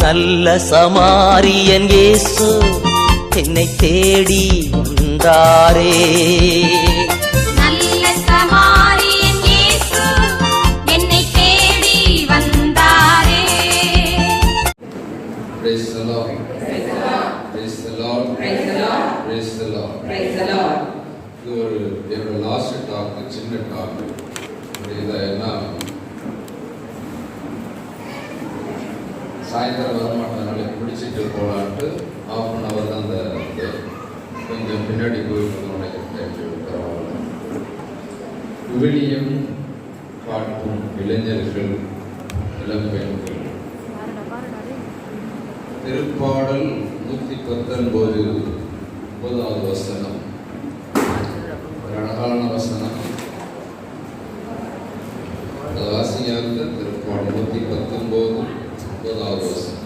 நல்ல சமாரியன் இயேசு என்னை தேடி வந்தாரே. நல்ல சமாரியன் இயேசு என்னை தேடி வந்தாரே. Praise the Lord. Praise the Lord. Praise the Lord. Praise the Lord. Praise the Lord. Praise the Lord. இது ஒரு என்னோட லாஸ்ட் டாக், சின்ன டாக். இதை என்ன சாயந்தரம் வரமாட்டதுனால பிடிச்சிட்டு போகலான்ட்டு ½ தான் அந்த கொஞ்சம் பின்னாடி போயிட்டு பரவாயில்ல. விவிலியம் காட்டும் இளைஞர்கள், இளம்பெண்கள். திருப்பாடல் 119 9வது வசனம். அழகான வசனம். வாசியாக திருப்பாடல் 119 9வது வசனம்.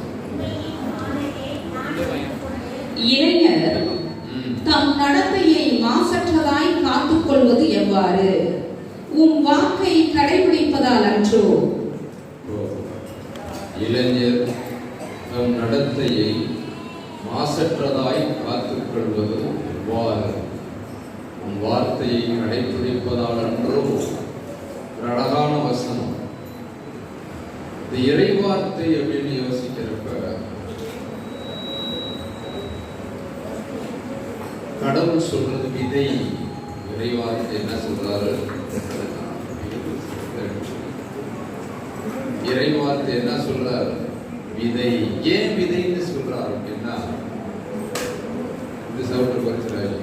இளைஞர் தம் நடத்தையை மாசற்றதாய் காத்துக் கொள்வது எவ்வாறு? உம் வாக்கை கடைபிடிப்பதால் அன்றோ? இளைஞர் தம் நடத்தையை மாசற்றதாய் காத்துக் கொள்வது எவ்வாறு? உன் வார்த்தையை கடைபிடிப்பதால் அன்றோ? ஒரு அழகான வசனம். இந்த இறை வார்த்தை அப்படின்னு யோசிக்கிறப்ப கடவுள் சொல்றது விதை. இறை வார்த்தை என்ன சொல்றாரு? இறை வார்த்தை என்ன சொல்றாரு? விதை. ஏன் விதைன்னு சொல்றாரு அப்படின்னா, இந்த சவுண்ட் குறைச்சிடாரு.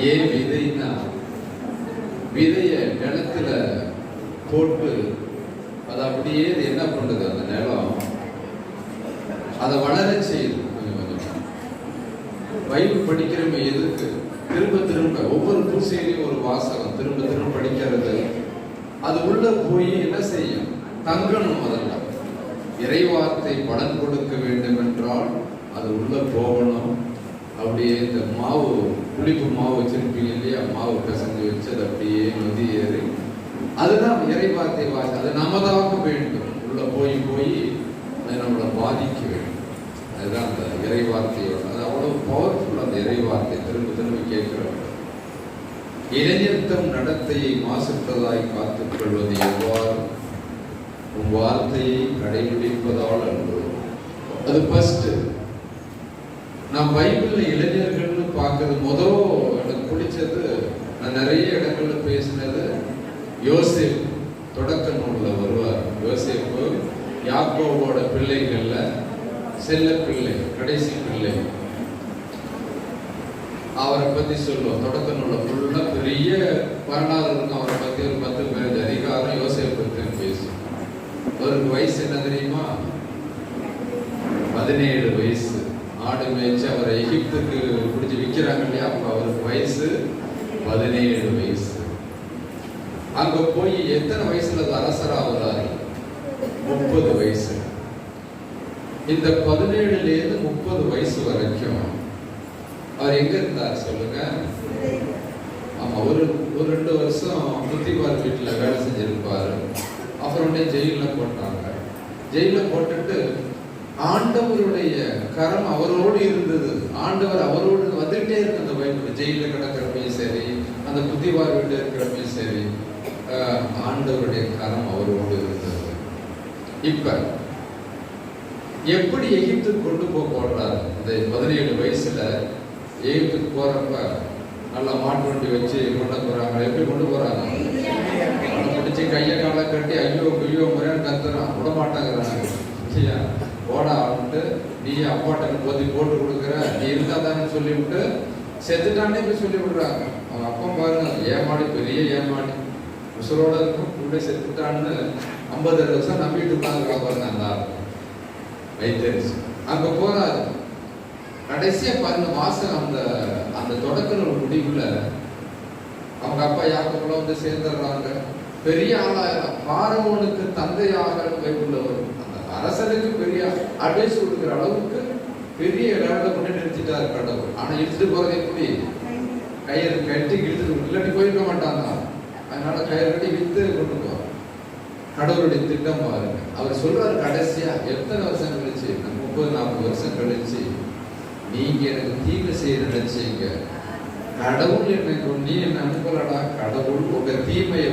ஏன் விதைன்னா, விதைய நிலத்துல போட்டு அது அப்படியே என்ன பண்ணுது, அந்த நிலம் அதை வளர செய்யுது. கொஞ்சம் கொஞ்சம் பைபிள் படிக்கிறவங்க எதுக்கு திரும்ப திரும்ப ஒவ்வொரு பூசையிலையும் ஒரு வாசகம் திரும்ப திரும்ப படிக்கிறது, அது உள்ள போய் என்ன செய்யும்? தங்கணும். முதல்ல இறைவார்த்தை பலன் கொடுக்க வேண்டும் என்றால் அது உள்ள போகணும். அப்படியே இந்த மாவு, புளிப்பு மாவு வச்சிருப்பீங்க இல்லையா, மாவு பிசைஞ்சு வச்சு அது அப்படியே நொதி ஏறி, அதுதான் இறைவார்த்தை வாசி. அது நமதாக வேண்டும். உள்ள போய் போய் அது நம்மளை பாதிக்க வேண்டும். அதுதான் அந்த இறைவார்த்தையோட, அது அவ்வளவு பவர்ஃபுல் அந்த இறைவார்த்தை. திரும்ப திரும்ப கேட்கிறோம். இளைஞர்த்தம் நடத்தையை மாசற்றதாய் காத்துக் கொள்வது எவ்வாறு? உன் வார்த்தையை கடைபிடிப்பதால் அன்று. அது ஃபர்ஸ்ட். நான் பைபிள்ல இளைஞர்கள்னு பார்க்கறது முதல் எனக்கு பிடிச்சது, நான் நிறைய இடங்கள்ல பேசினது, யோசேப்பு. தொடக்க நூல்ல வருவார். யோசேப்பு யாக்கோவோட பிள்ளைகள்ல செல்ல பிள்ளை, கடைசி பிள்ளை. அவரை பத்தி சொல்லுவோம். தொடக்க நூல்ல ஃபுல்லா பெரிய வரலாறு இருக்கும். அவரை பத்தி ஒரு 10 அதிகாரம் யோசேப்பு பத்தி பேசும். அவருக்கு வயசு என்ன தெரியுமா? 17 வயசு. ஆடு மேய்ச்சி அவரை எகிப்துக்கு பிடிச்சி விற்கிறாங்க இல்லையா, அப்ப அவருக்கு வயசு 17 வயசு. அங்க போய் எத்தனை வயசுல அரசராகிறாரு? 30 வயசு. இந்த 17ல இருந்து 30 வயசு வரைக்கும் அவர் எங்க இருந்தார் சொல்லுங்க? ஆமா, ஒரு 2 வருஷம் புத்திபார் வீட்டுல வேலை செஞ்சிருப்பாரு. அப்புறம் ஜெயில போட்டாங்க. ஜெயில போட்டுட்டு ஆண்டவருடைய கரம் அவரோடு இருந்தது. ஆண்டவர் அவரோடு வந்துகிட்டே இருக்கு. அந்த பைபிள் ஜெயில கிடக்கிறப்பையும் சரி, அந்த புத்திபார் வீட்டு இருக்கிறப்பையும் சரி, ஆண்டவருடைய கரம் அவரோடு இருந்தது. இப்ப எப்படி எகிப்துக்கு கொண்டு போடுறாரு? இந்த 17 வயசுல எகிப்துக்கு போறப்ப நல்லா மாட்டு வண்டி வச்சு கொண்டு போறாங்க. எப்படி கொண்டு போறாங்க? பிடிச்சி கையை காலை கட்டி ஐயோ ஐயோ முறையான்னு கத்துறான். விட மாட்டாங்கிறாங்க. ஓடா வந்துட்டு நீ அப்பாட்ட போத்தி போட்டு கொடுக்குற, நீ இருந்தா தானே சொல்லி விட்டு செத்துட்டானே போய் சொல்லி விடுறாங்க. அவங்க அப்பா பாருங்க, ஏமாடி, பெரிய ஏமாடி, உசுரோட இருக்கும், கூட செத்துட்டான்னு 50 வருஷம் நம்பிட்டு உட்காந்துருக்கா பாருங்க. அந்த வைத்தறிச்சு அங்க போறாரு. கடைசியா பாருங்க வாசம், அந்த அந்த தொடக்க முடிவுல அவங்க அப்பா யாக்கோபுல வந்து சேர்ந்துடுறாங்க. பெரிய ஆளாயிரம், பார்வோனுக்கு தந்தையாக பைபிள்ல வரும். அந்த அரசனுக்கு பெரிய அட்வைஸ் கொடுக்குற அளவுக்கு பெரிய இடத்துல கொண்டு நிறுத்திட்டாரு கடவுள். ஆனா இழுத்துட்டு போறது எப்படி? கயிறு கட்டி இழுத்துட்டு, இல்லாட்டி போயிருக்க மாட்டாங்க. அதனால கயிறு கட்டி வித்து கொண்டு போவார். கடவுளுடைய திட்டம் பாருங்க. அவர் சொல்றாரு கடைசியா, எத்தனை வருஷம் கழிச்சு, 30-40 வருஷம் கழிச்சு, நீங்க எனக்கு தீமை செய்ய நினைச்சீங்க, கடவுள் நீ என்ன அனுப்பலடா, கடவுள் உங்க தீமையை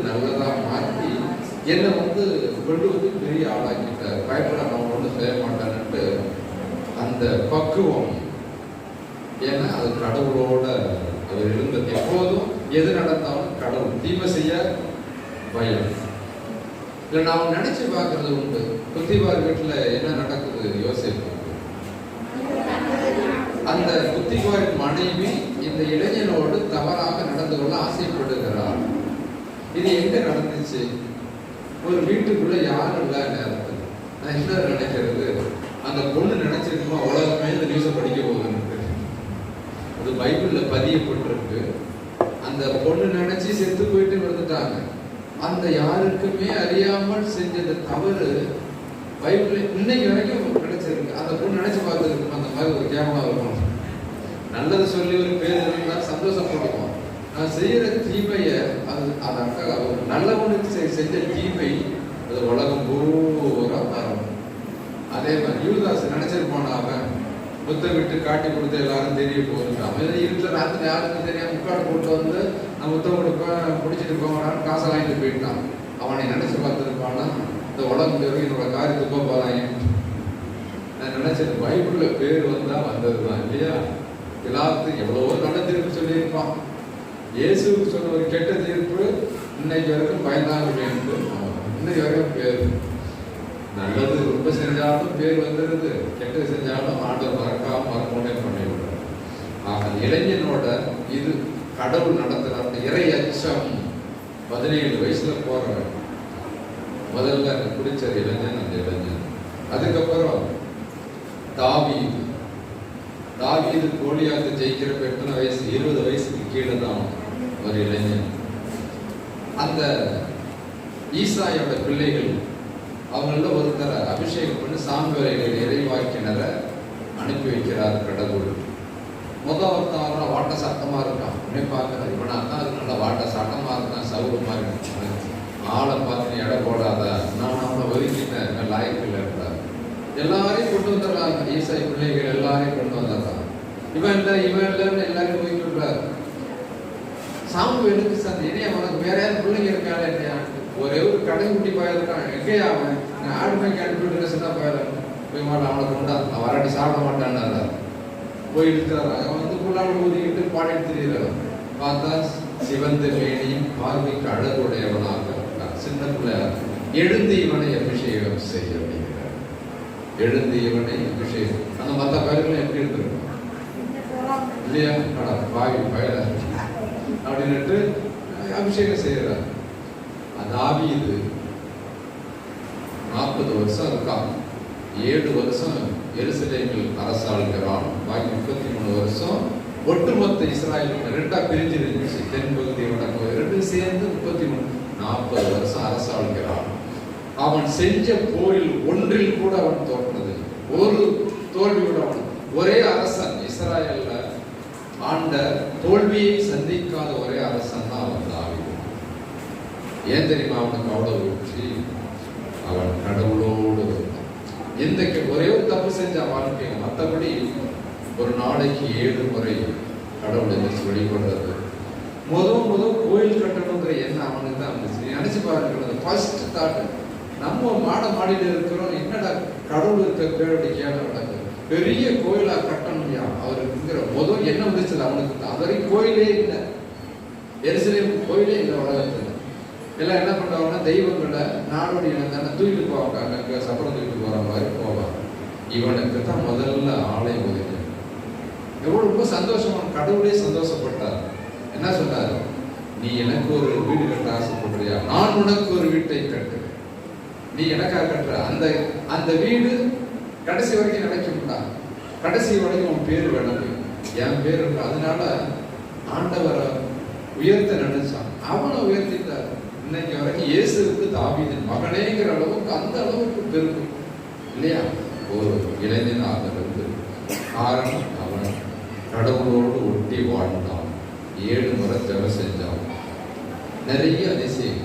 நல்லதா மாற்றி என்னை கொண்டு பெரிய ஆளாக்கிட்டார், பயப்பட நான் ஒன்றும் செய்ய மாட்டேன்னுட்டு அந்த பக்குவம். ஏன்னா அது கடவுளோட அவர் இருந்தது. எப்போதும் எது நடந்தாலும் கடவுள், தீமை செய்ய பயம் இல்லை. நான் நினைச்சு பார்க்கறது உண்டு, புத்திபார் வீட்டுல என்ன நடக்குது யோசிப்பு. அந்த புத்திபார் மனைவி இந்த இளைஞனோடு தவறாக நடந்து கொள்ள ஆசைப்படுகிறார். இது எங்க நடந்துச்சு? ஒரு வீட்டுக்குள்ள யாரும் இல்ல நேரத்தில். நான் என்ன நினைக்கிறது, அந்த பொண்ணு நினைச்சிருக்குமா உலகமே இந்த நியூஸை படிக்க போகுதுன்னு. அது பைபிள்ல பதியப்பட்டிருக்கு. அந்த பொண்ணு நினைச்சு செத்து போயிட்டு வந்துட்டாங்க. அந்த யாருக்குமே அறியாமல் செஞ்ச தவறு பைபிள் இன்னைக்கு வரைக்கும் கிடைச்சிருக்கு. அந்த பொண்ணு நினைச்சு பார்த்துருக்கு, அந்த மாதிரி ஒரு கேமரா இருக்கும், நல்லது சொல்லி ஒரு பேர் இருந்தா சந்தோஷப்படுவோம். நான் செய்யற தீமைய அது அக்கா நல்லவனுக்கு செஞ்ச தீமை அது உலகம் பூரா பரவும். அதே மாதிரி யூதாஸ் நினைச்சிருப்பான, அவன் முத்த விட்டு காட்டி கொடுத்து எல்லாரும் தெரிய போகுது. அவன் இருக்கிற ராத்திரி யாருக்கும் தெரியாம முக்காடு போட்டு நான் முத்தம் கொடுப்பேன், பிடிச்சிட்டு போவான்னு காசை வாங்கிட்டு போயிட்டான். அவனை நினைச்சு பார்த்துருப்பான்னா இந்த உலகம் என்னோட காரியத்துக்கோ போறாங்க. நான் நினைச்சது பைபிள்ல பேர் வந்ததுதான் இல்லையா. எல்லாத்துக்கும் எவ்வளவோ நல்ல தீர்ப்பு சொல்லியிருப்பான். இயேசுக்கு சொன்ன ஒரு கெட்ட தீர்ப்பு இன்னைக்கு வரைக்கும் பயந்தாக வேண்டும். இன்னைக்கு வரைக்கும் பேர் நல்லது ரொம்ப செஞ்சாலும் பேர் வந்துடுது, கெட்டது செஞ்சாலும் ஆண்டவர் மறக்கோனே பண்ணிவிடுறார். ஆக இளைஞனோட இது கடவுள் நடத்துற இறை அச்சம். 17 வயசுல போறவன் முதல்ல குடிச்ச இளைஞன் அந்த இளைஞன். அதுக்கப்புறம் தாவீது கோலியாத்து ஜெயிக்கிறப்ப எத்தனை வயசு? 20 வயசுக்கு கீழே தான் ஒரு இளைஞன். அந்த ஈசாயோட பிள்ளைகள் அவங்கள ஒருத்தரை அபிஷேகம் பண்ணி சாம்பவேலை இறைவாக்கினரை அனுப்பி வைக்கிறார் கடவுள். ஒருத்தவர வாட்ட சட்டமா இருக்கான். உடனே பார்க்கறது இவனா தான் அது நல்லா வாட்ட சட்டமா இருக்கான், சவுறு மாதிரி இருக்கான். ஆளை பார்த்து நீ எடை போடாத, நான் அவனை ஒதுக்கிட்டேன், லாய்க்கு இல்லை இருக்கிறார். எல்லாரையும் கொண்டு வந்துடுறாங்க. ஈசாய் பிள்ளைகள் எல்லாரையும் கொண்டு வந்துடுறாங்க. இவன் இல்லைன்னு எல்லாரும் போய் சொல்றாரு. சாம்பவேலுக்கு சந்தை அவனுக்கு வேற யாரும் பிள்ளைங்க இருக்காங்க இல்லையா? ஒரே ஒரு கடைக்குட்டி போயிருக்கான். எங்கேயா அவன்? நான் ஆடு மேய்க்கு அனுப்பிட்டு சின்ன போயிடறான். போய் மாட்டான், அவனை கொண்டா அவன் வராட்டி சாப்பிட மாட்டான்னு போய் இருக்கிறாரு. அவன் புள்ளாட ஊதிக்கிட்டு பாடிட்டு திரியிறான். பார்த்தா சிவந்த மேனியும் பார்வைக்கு அழகுடையவனாக இருக்கான். சின்ன பிள்ளையா எழுந்து இவனை அபிஷேகம் செய்ய அப்படிங்கிறார். எழுந்து இவனை அபிஷேகம். அந்த மற்ற பயிர்களும் எப்படி இருந்திருக்கும் இல்லையா? பாவி பயிர அப்படின்னுட்டு அபிஷேகம் செய்யறார். தாவீது 40 வருஷம் இருக்கான். 7 வருஷம் எருசலேமில் அரசாளுகிறான். பாக்கி 33 வருஷம் ஒட்டுமொத்த இஸ்ராயல் ரெண்டா பிரிஞ்சிருந்துச்சு. தென்பகுதி வடக்கு ரெண்டும் சேர்ந்து 40 வருஷம் அரசாளுகிறான். அவன் செஞ்ச போரில் ஒன்றில் கூட அவன் தோற்றது, ஒரு தோல்வியோட அவன் ஒரே அரசன் இஸ்ராயல்ல ஆண்ட தோல்வியை சந்திக்காத ஒரே அரசன் தான் அவன் தாவீது. ஏன் தெரியுமா? அவனுக்கு அவ்வளவு வெற்றி. அவன் கடவுளோடு எந்த ஒரே ஒரு தப்பு செஞ்ச வாழ்க்கை, மற்றபடி ஒரு நாளைக்கு 7 முறை கடவுளை வழிபடுறது. முதல் கோயில் கட்டணுங்கிற எண்ணம் அவனுக்கு தான் இருந்துச்சு. நினைச்சு பாருங்க, ஃபர்ஸ்ட் தாட் நம்ம மாடியில இருக்கிறோம், என்னடா கடவுள் இருக்க பேருடைய கேள்வி நடக்குது, பெரிய கோயிலா கட்டணும்யா அவருக்குங்கிற முதல் என்ன வந்துச்சு அவனுக்கு. அது வரைக்கும் கோயிலே இல்லை, எருசலேம் கோயிலே இல்லை உலகத்துல. எல்லாம் என்ன பண்ணுவாங்கன்னா தெய்வங்களை நாடோடி தானே தூக்கிட்டு போவாங்க, அங்கே சப்பரம் தூக்கிட்டு போற மாதிரி போவாங்க. இவனுக்கு தான் முதல்ல ஆலயம் ஒதுங்க. எவ்வளவு ரொம்ப சந்தோஷமா கடவுளே சந்தோஷப்பட்டார். என்ன சொன்னார்? நீ எனக்கு ஒரு வீடு கட்ட ஆசைப்படுறியா, நான் உனக்கு ஒரு வீட்டை கட்டு. நீ எனக்கா கட்டுற அந்த வீடு கடைசி வரைக்கும் நினைக்கும்டா. கடைசி வரைக்கும் உன் பேர் வேணும், என் பேர் இருக்கு. அதனால ஆண்டவரை உயர்த்த நினைச்சான், அவனை உயர்த்திட்டார். இன்னைக்கு வரைக்கும் இயேசுக்கு தாவீதின் மகனேங்கிற அளவுக்கு அந்த அளவுக்கு பெருக்கும் இல்லையா? ஒரு இளைஞனாக இருந்து காரணம் அவன் கடவுளோடு ஒட்டி வாழ்ந்தான். 7 முறை தேவை செஞ்சான். நிறைய அதிசயம்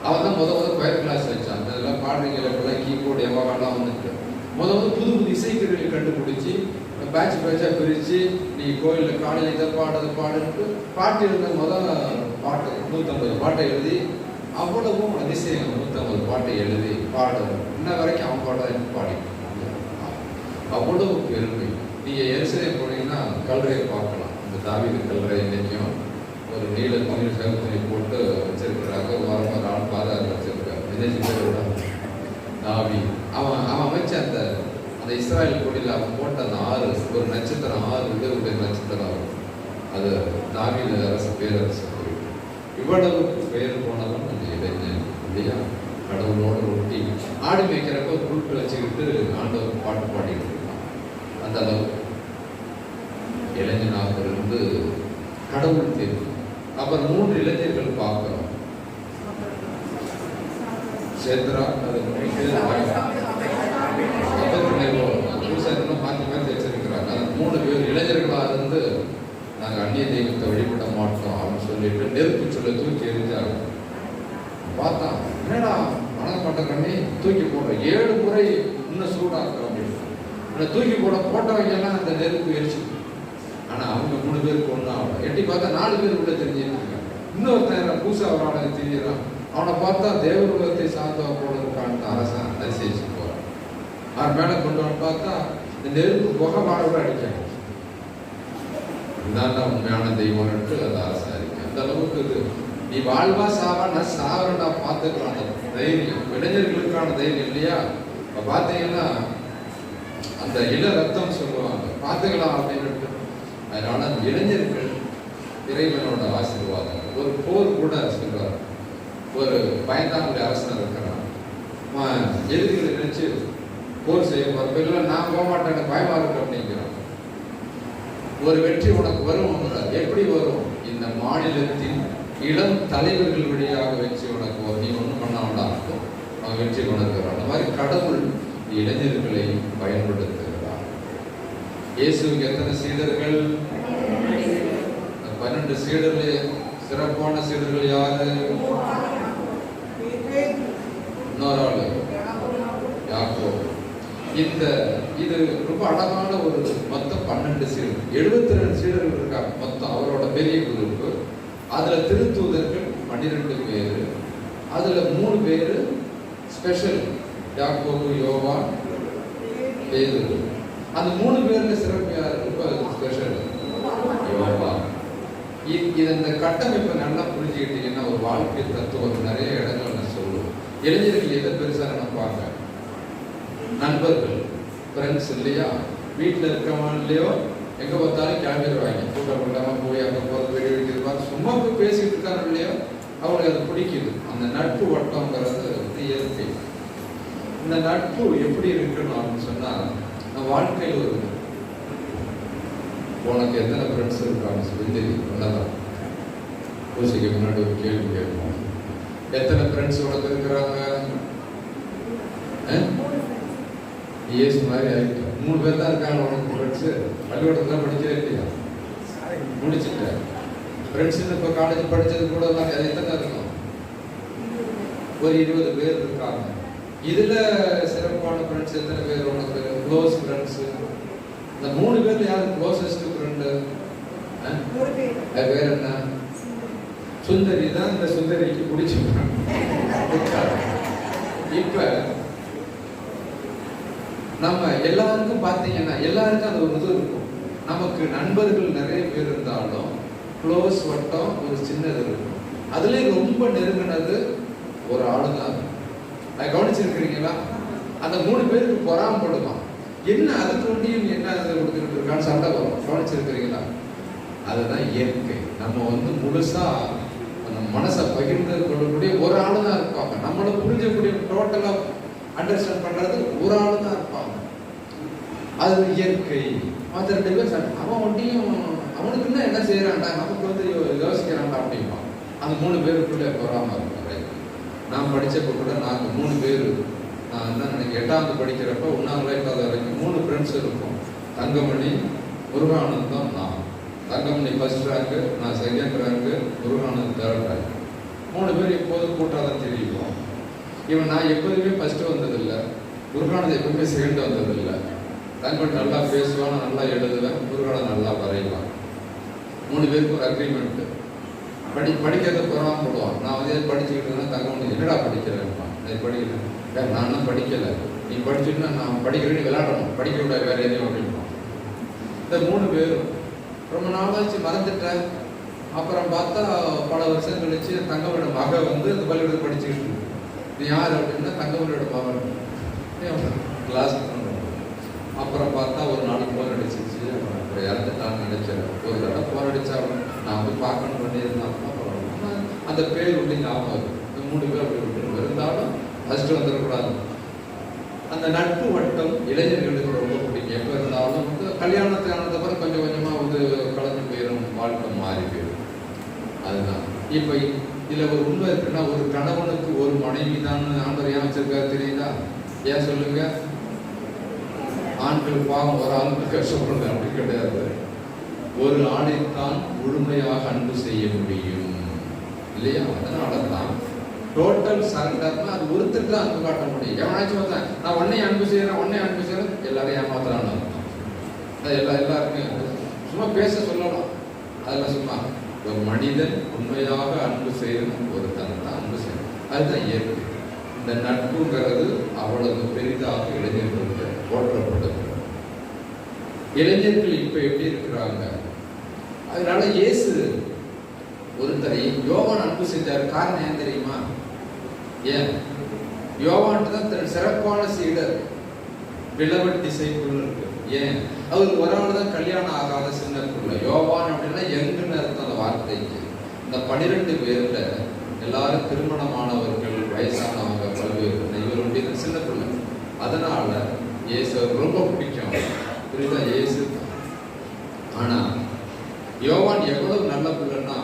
அவன் தான் முதல் கொயர் கிளாஸ் வச்சான். அதெல்லாம் பாடுறீங்களெல்லாம் கீபோர்டு எல்லாம் வந்துட்டு முதல் புது புது இசைக்கருவிகளை கண்டுபிடிச்சி பேட்சாக பிரித்து நீ கோயிலில் காலையில் இதை பாடுன்ட்டு பாட்டு எழுத பாட்டு 150 பாட்டை எழுதி அவ்வளவும் அதிசயம். 150 பாட்டை எழுதி பாடு இன்ன வரைக்கும் அவன் பாடி அவ்வளவு பெருமை. நீங்கள் எருசலேம் போனீங்கன்னா கல்லறையை பார்க்கலாம். இந்த தாவீது கல்லறை இன்னைக்கும் ஒரு நீல துணி சிவப்பு போட்டு வச்சிருக்கிறாங்க. ஓரமாக ஒரு ஆள் பாதாறு வச்சிருக்காரு. விஜய் தாவி அவன் அமைச்ச அந்த இஸ்ராயல் கொடியில் அவன் போட்ட அந்த 6 ஒரு நட்சத்திரம் 6 விதவுடைய நட்சத்திரம் அது தாவீது அரசு பேரரசு போயிட்டு இவ்வளவுக்கு பெயர் போனவன் அந்த இளைஞன் இல்லையா? கடவுளோடு ஒட்டி ஆடு மேய்க்கிறப்ப குழுக்கள் வச்சுக்கிட்டு ஆண்டவர் பாட்டு பாடிட்டு இருக்கான். அந்த அளவுக்கு இளைஞனாக இருந்து கடவுள் தேர்வு. அப்புறம் 3 இளைஞர்கள் பார்க்கிறோம். சேத்ரா அது மாற்றி மாற்றி வச்சிருக்கிறாங்க. அந்த 3 பேர் இளைஞர்களாக இருந்து நாங்கள் அந்நிய தெய்வத்தை வழிபட மாட்டோம் அப்படின்னு சொல்லிட்டு நெருப்பு சொல்ல தூக்கி எரிஞ்சாங்க. பார்த்தா என்னடா வணங்க மாட்டேன் கண்ணி தூக்கி போடுற 7 முறை இன்னும் சூடாக்கும் அப்படின்னு தூக்கி போட்டவங்க எல்லாம் அந்த நெருப்பு எரிச்சு. ஆனால் அவங்க 3 பேருக்கு ஒன்றும் ஆகல. எட்டி பார்த்தா 4 பேர் உள்ள தெரிஞ்சுருக்காங்க. இன்னொருத்தன் புதுசாக ஒரு ஆளை தெரிஞ்சிடறான். அவனை பார்த்தா தேவருலகத்தை சார்ந்தவ போல இருக்கான்னு அரசன் அதிசயிச்சு போகிறான். அவன் மேலே கொண்டு வந்து பார்த்தா இந்த நெருப்பு புகை மாறோட அடிக்காங்க. இதாண்டா உண்மையான தெய்வம்ட்டு அது அரசன் அடிக்க. அந்த அளவுக்கு இது நீ வாழ்வா சாவா நான் சாவரண்டா பார்த்துக்கலாம். தைரியம் இளைஞர்களுக்கான தைரியம் இல்லையா? இப்போ பார்த்தீங்கன்னா அந்த இள ரத்தம் சொல்லுவாங்க பார்த்துக்கலாம் அப்படின்னு. அதனால அந்த இளைஞர்கள் இறைவனோட ஆசீர்வாதம். ஒரு போர் கூட சொல்றார். ஒரு பயந்தாங்குடி அரசன் இருக்கிறான். எதிரிகளை நினைச்சு போர் செய்ய போறப்ப இல்லை நான் போக மாட்டேன் எனக்கு பயமா இருக்கு அப்படிங்கிறான். ஒரு வெற்றி உனக்கு வரும். எப்படி வரும்? இந்த மாநிலத்தின் இளம் தலைவர்கள் வழியாக வச்சு உனக்கு நீ ஒன்றும் பண்ண வேண்டாம் அவன் வெற்றி கொண்டிருக்கிறான். அந்த மாதிரி கடவுள் இளைஞர்களை பயன்படுத்துகிறார். இயேசுக்கு எத்தனை சீடர்கள்? 12 சீடர்களே. சிறப்பான சீடர்கள் யாரு? இன்னொரு ஆளு யாக்கோபு. இது ரொம்ப அழகான ஒரு மொத்தம் 12 சீடர்கள் 72 சீடர்கள் இருக்காங்க மொத்தம் அவரோட பெரிய குரூப்பு. அதுல திருத்தூதர்கள் 12 பேரு. அதுல 3 பேரு ஸ்பெஷல், யாக்கோபு, யோவான், பேதுரு. அந்த 3 பேர்ல சிறப்பு யார்? ரொம்ப ஸ்பெஷல் யோவான். இந்த கட்டமைப்பை நல்லா புரிஞ்சுக்கிட்டீங்கன்னா ஒரு வாழ்க்கை தத்துவம் நிறைய இடங்கள் நான் சொல்லுவோம். இளைஞர்கள் எதை பெருசா நினைப்பாங்க? நண்பர்கள், ஃப்ரெண்ட்ஸ் இல்லையா? வீட்டில் இருக்கவங்க இல்லையோ எங்க பார்த்தாலும் கிளம்பிடுவாங்க. கூட்டம் கூட்டமா போய் அங்கே போகிறது வெடி வெடிச்சிருப்பாங்க. சும்மா போய் பேசிட்டு இருக்காங்க இல்லையோ அவங்களுக்கு அது பிடிக்குது. அந்த நட்பு வட்டங்கிறது இயற்கை. இந்த நட்பு எப்படி இருக்கணும் அப்படின்னு சொன்னா நம்ம வாழ்க்கையில் ஒரு உனக்கு எத்தனை ஃப்ரெண்ட்ஸ் இருக்காங்க சொல்லி ஒன்னதான் பூசிக்கு முன்னாடி ஒரு கேள்வி கேட்போம். எத்தனை ஃப்ரெண்ட்ஸ் உனக்கு இருக்கிறாங்க? இயேசு மாதிரி ஆகிட்டு 3 பேர் தான் இருக்காங்க உனக்கு ஃப்ரெண்ட்ஸு. பள்ளிக்கூடத்தில் படிக்கவே இல்லையா? முடிச்சுட்டேன். ஃப்ரெண்ட்ஸுன்னு இப்போ காலேஜ் படித்தது கூட அது எத்தனை இருக்கும்? ஒரு 20 பேர் இருக்காங்க. இதில் சிறப்பான ஃப்ரெண்ட்ஸ் எத்தனை பேர் உனக்கு? Close friends. இந்த 3 பேர்ல யாரு க்ளோசஸ்ட் ஃப்ரெண்டு? வேற என்ன? சுந்தரி தான். இந்த சுந்தரிக்கு பிடிச்சிருக்காங்க. இப்ப நம்ம எல்லாருக்கும் பார்த்தீங்கன்னா எல்லாருக்கும் அது ஒரு இது இருக்கும். நமக்கு நண்பர்கள் நிறைய பேர் இருந்தாலும் க்ளோஸ் வட்டம் ஒரு சின்னது இருக்கும். அதுலேயும் ரொம்ப நெருங்கினது ஒரு ஆளு தான். அதை கவனிச்சிருக்கிறீங்களா? அந்த 3 பேருக்கு பொறாமப்படுவான். என்ன அதுக்கு வேண்டியும் என்ன கொடுத்துக்கிட்டு இருக்கான்னு சண்டை வரும். கவனிச்சிருக்கிறீங்களா? அதுதான் இயற்கை. நம்ம முழுசா நம்ம மனசை பகிர்ந்து கொள்ளக்கூடிய ஒரு ஆளு தான் இருப்பாங்க. நம்மளை புரிஞ்சக்கூடிய டோட்டலா அண்டர்ஸ்டாண்ட் பண்றது ஒரு ஆளு தான் இருப்பாங்க. அது இயற்கை. மற்ற 2 பேர் அவன் ஒட்டியும் அவனுக்குன்னா என்ன செய்யறான்டா, நமக்கு யோசிக்கிறான்டா அப்படிம்பான். அந்த 3 பேருக்குள்ள பொறாம இருப்பாங்க. நான் படிச்சப்ப கூட நாங்கள் 3 பேர், நான் என்ன நினைக்கிறேன் 8வது படிக்கிறப்ப 1ஆம் 8வது வரைக்கும் 3 ஃப்ரெண்ட்ஸ் இருக்கும். தங்கமணி, முருகானந்தம், நான். தங்கமணி ஃபர்ஸ்ட் ரேங்கு, நான் second rank, Muruganand 3rd rank. 3 பேர் எப்போதும் கூட்டாதான் தெரியும். இவன் நான் எப்போதுமே ஃபர்ஸ்ட் வந்ததில்லை, குருகானது எப்பவுமே செகண்ட் வந்ததில்லை. தங்கன் நல்லா பேசுவான், நல்லா எழுதுவேன், குருகானது நல்லா வரைவான். 3 பேருக்கு ஒரு அக்ரிமெண்ட். படிக்கிறத புறாம போடுவான். நான் வந்து படிச்சுக்கிட்டு இருந்தேன். தங்க என்னடா படிக்கிறேன்ப்பா, அது படிக்கிறேன். நான் தான் படிக்கலை, நீ படிச்சுன்னா நான் படிக்கிறேன்னு விளையாடணும், படிக்க விட வேற எதையும் அப்படின்பான். இந்த 3 பேரும் ரொம்ப நாளாச்சு மறந்துட்டேன். அப்புறம் பார்த்தா பல வருஷம் கழிச்சு தங்கமோட மக வந்து அந்த பள்ளிக்கூடத்தை படிச்சுக்கிட்டு இருக்கு. நீ யார் அப்படின்னா தங்கமோட மகன் கிளாஸ் பண்ணுறோம். அப்புறம் பார்த்தா ஒரு நாள் போன் அடிச்சிச்சு. அப்புறம் இறந்துட்டான்னு நினைச்சேன். ஒரு தடவை போன் அடிச்சாலும் நான் வந்து பார்க்கணும் பண்ணியிருந்தேன். அப்புறம் அந்த பேர் வந்து ஞாபகம். இந்த 3 பேர் அப்படி விட்டு இருந்தாலும் ஃபர்ஸ்ட் வந்துடக்கூடாது. அந்த நட்பு வட்டம் இளைஞர்களுக்கு ரொம்ப பிடிக்கும். எப்போ இருந்தாலும் வந்து கல்யாணத்துக்கு ஆனதுக்கப்புறம் கொஞ்சம் கொஞ்சமாக வந்து கலந்து போயிடும், வாழ்க்கை மாறி போயிடும். அதுதான் இப்போ இதில் ஒரு உண்மை இருக்குன்னா, ஒரு கணவனுக்கு ஒரு மனைவி தான் ஆண்டவர் ஏன் வச்சிருக்காரு தெரியுதா? ஏன் சொல்லுங்க? ஆண்கள் பாவம் ஒரு ஆளுக்கு கஷ்டப்படுறது அப்படி கிடையாது. ஒரு ஆணைத்தான் முழுமையாக அன்பு செய்ய முடியும் இல்லையா? அதனால தான் டோட்டல் சரண்டர்னா அது ஒருத்தர் தான் அன்பு காட்ட முடியும். எவனாச்சும் வந்தேன் நான் உன்னை அன்பு செய்யறேன் எல்லாரையும் ஏமாத்துறான்னு அது எல்லாருக்கும் சும்மா பேச சொல்லலாம். அதெல்லாம் சும்மா ஒரு மனிதன் உண்மையாக அன்பு செய்யணும், ஒருத்தன் தான் அன்பு செய்யணும். அதுதான் இயற்கை. இந்த நட்புங்கிறது அவ்வளவு பெரிதாக இளைஞர்களுக்கு போற்றப்படுது. இளைஞர்கள் இப்ப எப்படி இருக்கிறாங்க? அதனால இயேசு ஒருத்தரை யோவான் அன்பு செஞ்சார். காரணம் ஏன் தெரியுமா? ஏன் யோவான் தான் சிறப்பான சீடர், பிளவட் டிசைபிள் இருக்கு. ஏன் அவருக்கு ஒரு ஆள் தான் கல்யாணம் ஆகாத சின்ன பிள்ளை. யோவான் அப்படின்னா எங்குன்னு அர்த்தம் அந்த வார்த்தைக்கு. இந்த 12 பேர்ல எல்லாரும் திருமணமானவர்கள், வயசானவங்க, பல்வேறு. இவர் ஒன்றிய சின்ன பிள்ளை. அதனால இயேசு ரொம்ப பிடிக்கும். புரியுதா? இயேசு. ஆனா யோவான் எவ்வளவு நல்ல பிள்ளைன்னா,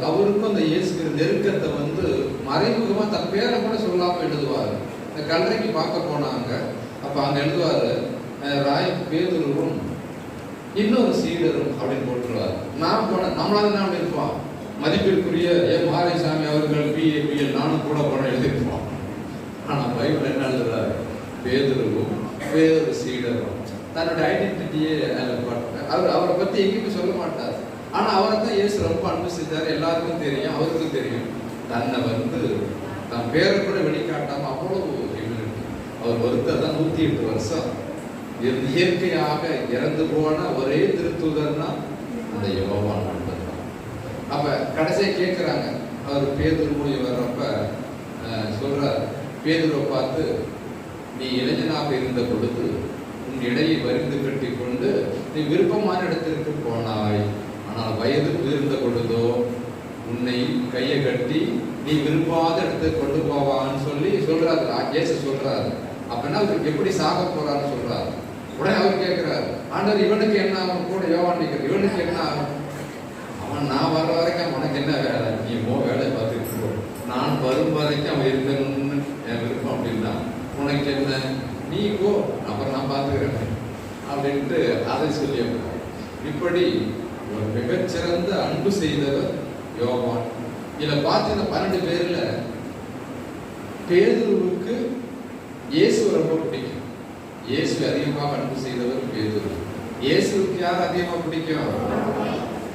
அவருக்கும் அந்த இயேசுக்கு நெருக்கத்தை வந்து மறைமுகமா தன் பேரை கூட சொல்லாம எழுதுவாரு. இந்த கல்லறைக்கு பார்க்க போனாங்க. அப்ப அங்க எழுதுவாரு, ராய் பேதுருவும் இன்னொரு சீடரும் அப்படின்னு போட்டுருவாரு. நான் போனேன், நம்மளால என்ன இருப்போம், மதிப்பிற்குரிய மாரிசாமி அவர்கள் BA நானும் கூட போன எழுதிருப்போம். ஆனா பைபிள் என்ன எழுதுறாரு? பேதுருவும் வேறொரு சீடரும். தன்னோட ஐடென்டிட்டியே அவரை பத்தி எங்கேயுமே சொல்ல மாட்டார். ஆனா அவரை தான் இயேசு ரொம்ப அன்பு செஞ்சாரு. எல்லாருக்கும் தெரியும், அவருக்கும் தெரியும். தன்னை வந்து தன் பேரை கூட வெளிக்காட்டாம அவ்வளவு அவர் ஒருத்தர் தான் 108 வருஷம் இயற்கையாக இறந்து போன ஒரே திருத்தூதர்னா அந்த யோவான் மட்டும் தான். அப்ப கடைசியை கேட்கிறாங்க. அவர் பேதுரு மூலியம் வர்றப்ப சொல்றார், பேதுருவை பார்த்து, நீ இளைஞனாக இருந்த பொழுது உன் இடையை வரிந்து கட்டி கொண்டு நீ விருப்பமான இடத்திற்கு போனாய். ஆனால் வயது உயர்ந்த பொழுதோ உன்னை கையை கட்டி நீ விரும்பாத இடத்துக்கு கொண்டு போவான்னு சொல்லி சொல்றாரு. இயேசு சொல்றாரு. அப்படின்னா அவருக்கு எப்படி சாக போறான்னு சொல்றாரு. உடனே அவர் கேட்கிறாரு, ஆண்டவர் இவனுக்கு என்ன ஆகும்? கூட யோவான் நிற்கிற இவனுக்கு என்ன ஆகும்? அவன் நான் வர்ற வரைக்கும் உனக்கு என்ன வேலை? நீ வேலையை பார்த்துட்டு போ. நான் வரும் வரைக்கும் அவன் இருக்கணும்னு என் விருப்பம். அப்படின்னா உனக்கு என்ன, நீ போ, அப்புறம் நான் பார்த்துக்கிறேன் அப்படின்ட்டு அதை சொல்லி. இப்படி ஒரு மிகச்சிறந்த அன்பு செய்தவர் யோவான். இதுல பார்த்தீங்கன்னா 12 பேர்ல பேதுருவுக்கு இயேசு ரொம்ப பிடிக்கும். இயேசு அதிகமாக அன்பு செய்தவர் பேதுரு. இயேசுக்கு யார் அதிகமாக பிடிக்கும்?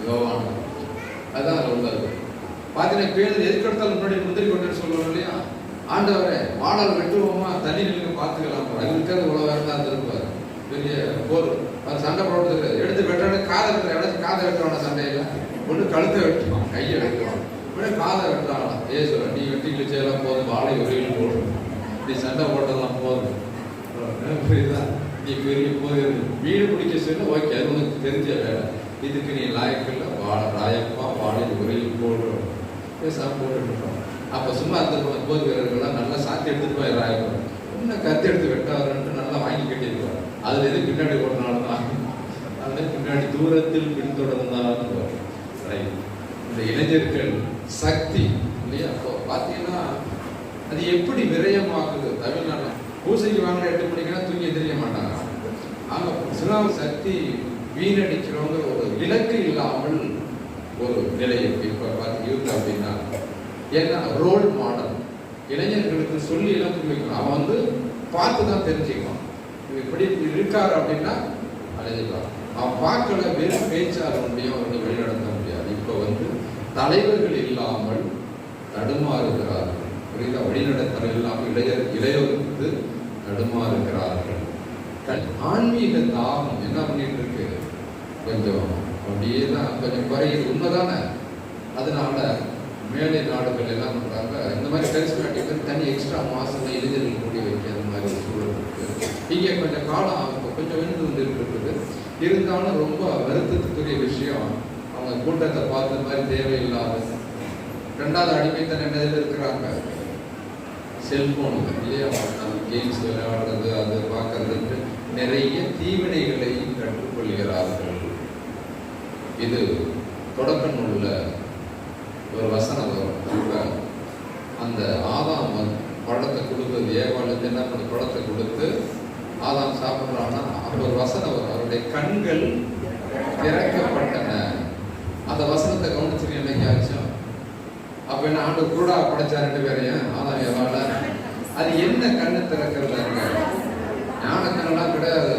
யோவான். அதான் உள்ளது. பார்த்தீங்கன்னா பேதுரு எதுக்கெடுத்தாலும் முன்னாடி முந்திரி கொண்டு சொல்லுவோம் இல்லையா? ஆண்டவரை வாழல் வெட்டுவோமா, தண்ணி நிலைக்கு பார்த்துக்கலாம். அது இருக்கிறது உழவு தான் இருந்திருப்பார். பெரிய போர் சண்டை போடுறது எடுத்து வெட்டான காதை வெட்டுற இடத்துக்கு காதை வெட்டுவான சண்டையில ஒன்று கழுத்தை வெட்டுவான், கையை வெட்டுவான், உடனே காதை வெட்டுறாங்களாம். ஏசுவ நீ வெட்டி கிழிச்செல்லாம் போதும், வாழை உரையில் போடும், நீ சண்டை போட்டதெல்லாம் போதும், புரியுதா? நீ பெரிய போது வீடு பிடிக்க சொல்லி ஓகே, அது உனக்கு தெரிஞ்ச வேலை, இதுக்கு நீ லாயக்கில்ல, ராயப்பா வாழை உரையில் போடுறோம், பேசாம போட்டுருக்கோம். அப்போ சும்மா அந்த போது வீரர்கள்லாம் நல்லா சாத்தி எடுத்துட்டு போய் ராயப்பா இன்னும் கத்தி எடுத்து வெட்டாருன்ட்டு நல்லா வாங்கி கட்டியிருப்பார். அதுல எது பின்னாடி ஓடினாலும் தான், அதுல பின்னாடி தூரத்தில் பின்தொடர்ந்தாலும் இந்த இளைஞர்கள் சக்தி இல்லையா? அப்போ பார்த்தீங்கன்னா அது எப்படி விரயமாகுது. தமிழ்நாடு பூசைக்கு வாங்கின 8 மணிக்கெல்லாம் தூங்கி தெரிய மாட்டாங்க. அங்கே சில சக்தி வீணடிக்கிறவங்க ஒரு இலக்கு இல்லாமல் ஒரு நிலை இருக்கு. இப்ப பார்த்து யூத் அப்படின்னா ஏன்னா ரோல் மாடல் இளைஞர்களுக்கு சொல்லி எல்லாம் புரிவிக்கணும். அவன் வந்து பார்த்து தான் தெரிஞ்சுக்குவான். இப்படி இருக்காரு அப்படின்னா அழைஞ்சிக்கலாம். அவன் பார்க்கல வெறும் பேச்சாள முடியும், வந்து வழிநடத்த முடியாது. இப்ப வந்து தலைவர்கள் இல்லாமல் தடுமாறுகிறார்கள். புரியுதா? வழிநடத்தல் இல்லாமல் இளையோருக்கு தடுமாறுகிறார்கள். ஆன்மீக தாகம் என்ன பண்ணிட்டு இருக்கு? கொஞ்சம் அப்படியே தான் கொஞ்சம் குறையுது. உண்மைதானே? அதனால மேலை நாடுகள் எல்லாம் பண்றாங்க, இந்த மாதிரி கரிஸ்மேட்டிக் தனி எக்ஸ்ட்ரா மாசம் இளைஞர்கள் கூடி வைக்கிற மாதிரி ஒரு சூழல் இருக்கு. இங்கே கொஞ்சம் காலம் ஆகும், கொஞ்சம் வந்து இருக்குது. இருந்தாலும் ரொம்ப வருத்தத்துக்குரிய விஷயம், அவங்க கூட்டத்தை பார்த்த மாதிரி தேவையில்லாத ரெண்டாவது அடிமைத்தன நிலையில் இருக்கிறாங்க. செல்போன் இல்லையா, கேம்ஸ் விளையாடுறது, அது பார்க்கறதுக்கு நிறைய தீவினைகளை கற்றுக்கொள்கிறார்கள். இது தொடக்க நூல்ல ஒரு வசனம் வரும். அந்த ஆதாம் பழத்தை கொடுத்தது, ஏவாளுக்கு என்ன பண்ண பழத்தை கொடுத்து ஆதாம் சாப்பிட்றான்னா அப்போ ஒரு வசனம் வரும், அவருடைய கண்கள் திறக்கப்பட்டன. அந்த வசனத்தை கவனிச்சுட்டு என்னைக்காச்சும் அப்ப என்ன ஆண்டு கூட படைச்சா ரெண்டு பேரையும் ஆதாம் ஏவாள, அது என்ன கண்ணு திறக்கிறதாங்க? ஞான கண்ணெல்லாம் கிடையாது.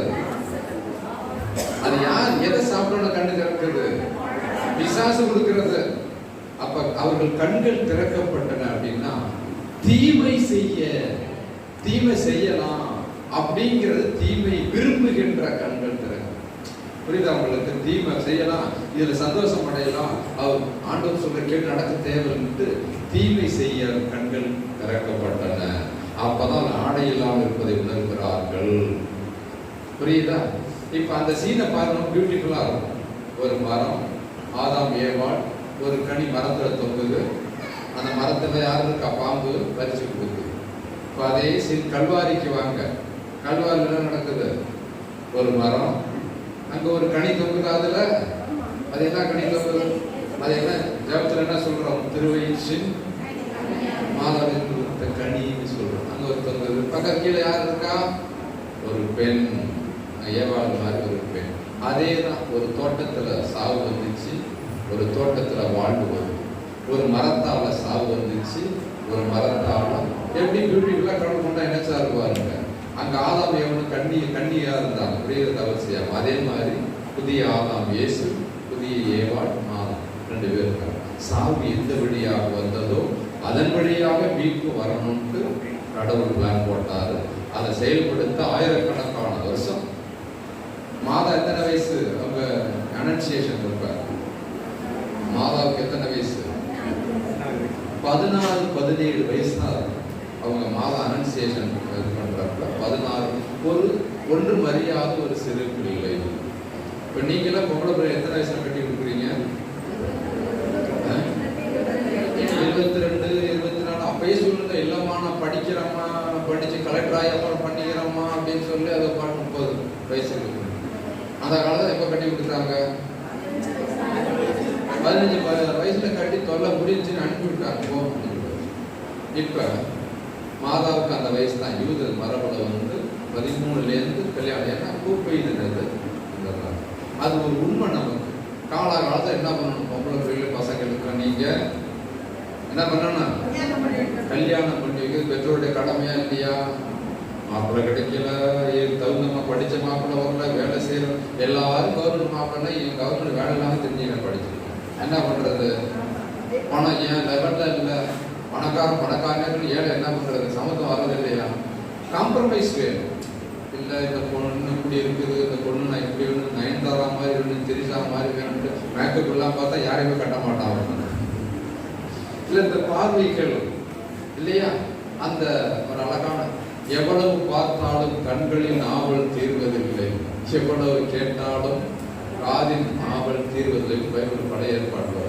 அது யார் எதை சாப்பிடணும் கண்ணு திறக்கிறது? பிசாசு கொடுக்கிறது. அப்ப அவர்கள் கண்கள் திறக்கப்பட்டன அப்படின்னா தீமை செய்யலாம் அப்படிங்கிறது, தீமை விரும்புகின்ற கண்கள் திறக்கும். புரியுதா உங்களுக்கு? தீமை செய்யலாம், இதுல சந்தோஷம் அடையலாம், அவர் ஆண்டவர் சொல்ற கேட்டு நடக்க தேவைன்ட்டு தீமை செய்ய கண்கள் திறக்கப்பட்டன. அப்பதான் ஆடை இல்லாமல் இருப்பதை உணர்கிறார்கள். புரியுதா? இப்ப அந்த சீனை பாருங்க, பியூட்டிஃபுல்லா இருக்கும். ஒரு மரம், ஆதாம் ஏவாள், ஒரு கனி மரத்துல தொங்குது. அந்த மரத்துல யாரு இருக்கா? பாம்பு பறிச்சு கொடுக்குது. இப்போ அதே கல்வாரிக்கு வாங்க, கல்வாரில் என்ன நடக்குது? ஒரு மரம், அங்க ஒரு கனி தொங்குது. அதுல அது என்ன கனி தொங்குது? அது என்ன ஜபத்துல என்ன சொல்றோம்? திருவயிற்றின் மாதாவின் கொடுத்த கனின்னு சொல்றோம். அங்க ஒரு தொங்குது. பக்கத்து கீழே யார் இருக்கா? ஒரு பெண், ஏவாள் மாதிரி ஒரு பெண். அதே தான் ஒரு தோட்டத்துல சாவு வந்துச்சு, ஒரு தோட்டத்துல வாழ்வு வருது. ஒரு மரத்தால சாவு வந்துச்சு, ஒரு மரத்தால எப்படி பியூட்டிஃபுல்லா கடவுள் கொண்டா என்னச்சா இருப்பாருங்க. அங்க ஆதாம் ஏவனும் கண்ணியா இருந்தாங்க, புரியுறது அவசியம். அதே மாதிரி புதிய ஆதாம் இயேசு, புதிய ஏவாள் ஆதாம், ரெண்டு பேர் இருக்காங்க. சாவு எந்த வழியாக வந்ததோ அதன் வழியாக மீட்பு வரணும்ட்டு கடவுள் பிளான் போட்டாரு. அதை செயல்படுத்த ஆயிரக்கணக்கான வருஷம். மாதா எத்தனை வயசு? அவங்க அனன்சியேஷன் இருப்பார். மாதாவுக்கு எத்தனை வயசு? 16-17 வயசு தான் அவங்க மாதா அனன்சியேஷன் பண்றப்ப 16. ஒன்று மரியாத ஒரு சிறு பிள்ளை. இப்ப நீங்களாம் பொம்பளை பிள்ளை எத்தனை வயசுல கட்டி கொடுக்குறீங்க? 22, 24. அப்பயே சொல்லுங்க, இல்லம்மா நான் படிக்கிறேம்மா, படிச்சு கலெக்டர் ஆகி அப்புறம் பண்ணிக்கிறோம்மா அப்படின்னு சொல்லி அதை 30 வயசுக்கு. அந்த காலத்துல எப்ப கட்டி கொடுத்தாங்க? 15 வயசுல கட்டி தொல்லை முடிஞ்சுன்னு அனுப்பி விட்டாங்க. இப்ப மாதாவுக்கு அந்த வயசு தான். யூத மரபுல வந்து 13லேருந்து கல்யாணம். ஏன்னா கூப்பெய்துனது அது ஒரு உண்மை. நமக்கு காலகாலத்தில் என்ன பண்ணணும்? பொம்பளை பிள்ளை பசங்களுக்கு நீங்க என்ன பண்ணணும்? கல்யாணம் பண்ணி வைக்கிறது பெற்றோருடைய கடமையா இல்லையா? மாப்பிள்ளை கிடைக்கல, தகுந்தமா படிச்ச மாப்பிள்ளை வரல, வேலை செய்யறோம். எல்லாரும் கவர்மெண்ட் மாப்பிள்ளை, கவர்மெண்ட் வேலை இல்லாம தெரிஞ்சுக்க படிச்சிருக்கோம். என்ன பண்றது? பணம் ஏன் லெவல்ல இல்லை, பணக்காரர்கள் ஏழை என்ன பண்றது? சமத்துவம் வர்றது இல்லையா? காம்ப்ரமைஸ் வேணும். இல்லை இந்த பொண்ணு இப்படி இருக்குது, இந்த பொண்ணு நான் இப்படி வேணும், நயன்தாரா மாதிரி வேணும், திரிசா மாதிரி வேணும்ட்டு மேக்கப் எல்லாம் பார்த்தா யாரையுமே கட்ட மாட்டாங்க. இல்லை இந்த பார்வைகள் இல்லையா? அந்த ஒரு அழகான, எவ்வளவு பார்த்தாலும் கண்களின் ஆவல் தீர்வதில்லை, எவ்வளவு கேட்டாலும் காதின் ஆவல் தீர்வதில்லை. பைபிள் பழைய ஏற்பாடு.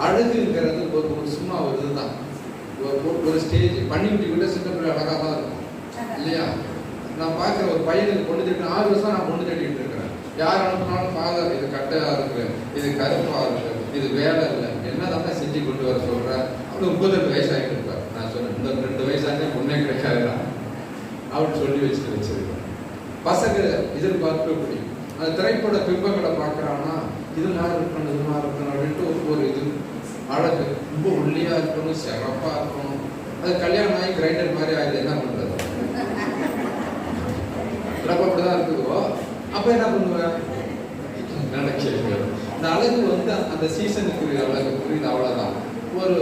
அழகுங்கிறது ஒரு சும்மா ஒரு இதுதான், ஒரு ஸ்டேஜ். பண்ணிவிட்டு விட சின்ன பிள்ளை அழகாக தான் இருக்கும் இல்லையா? நான் பார்க்குற ஒரு பையனுக்கு பொண்ணு தட்டி 6 வருஷம் நான் பொண்ணு தட்டிட்டு இருக்கிறேன். யார் அனுப்பினாலும் ஃபாதர் இது கட்டையா இருக்கு, இது கருப்பா இருக்கு, இது வேலை இல்லை, என்னதான் செஞ்சு கொண்டு வர சொல்றேன். அவனுக்கு 32 வயசாகிட்டு இருப்பார். நான் சொன்னேன், இந்த 2 வயசாக பொண்ணே கிடைக்காதுடா அப்படின்னு சொல்லி வச்சிருக்கேன். பசங்க எதிர்பார்க்க முடியும். அந்த திரைப்பட பிம்பங்களை பார்க்குறான்னா இது மாதிரி இருக்கணும் இது மாதிரி இருக்கணும் அப்படின்ட்டு ஒவ்வொரு இது அழகு ரொம்ப ஒல்லியாக இருக்கணும், சிறப்பாக இருக்கணும். அது கல்யாணம் ஆகி கிரைண்டர் மாதிரி ஆகுது, என்ன பண்ணுறது? ரொம்ப அப்படிதான் இருக்குதோ. அப்போ என்ன பண்ணுவேன்? நடக்க இந்த அழகு வந்து அந்த சீசனுக்குரிய அழகு, புரியுது? அவ்வளோதான். ஒரு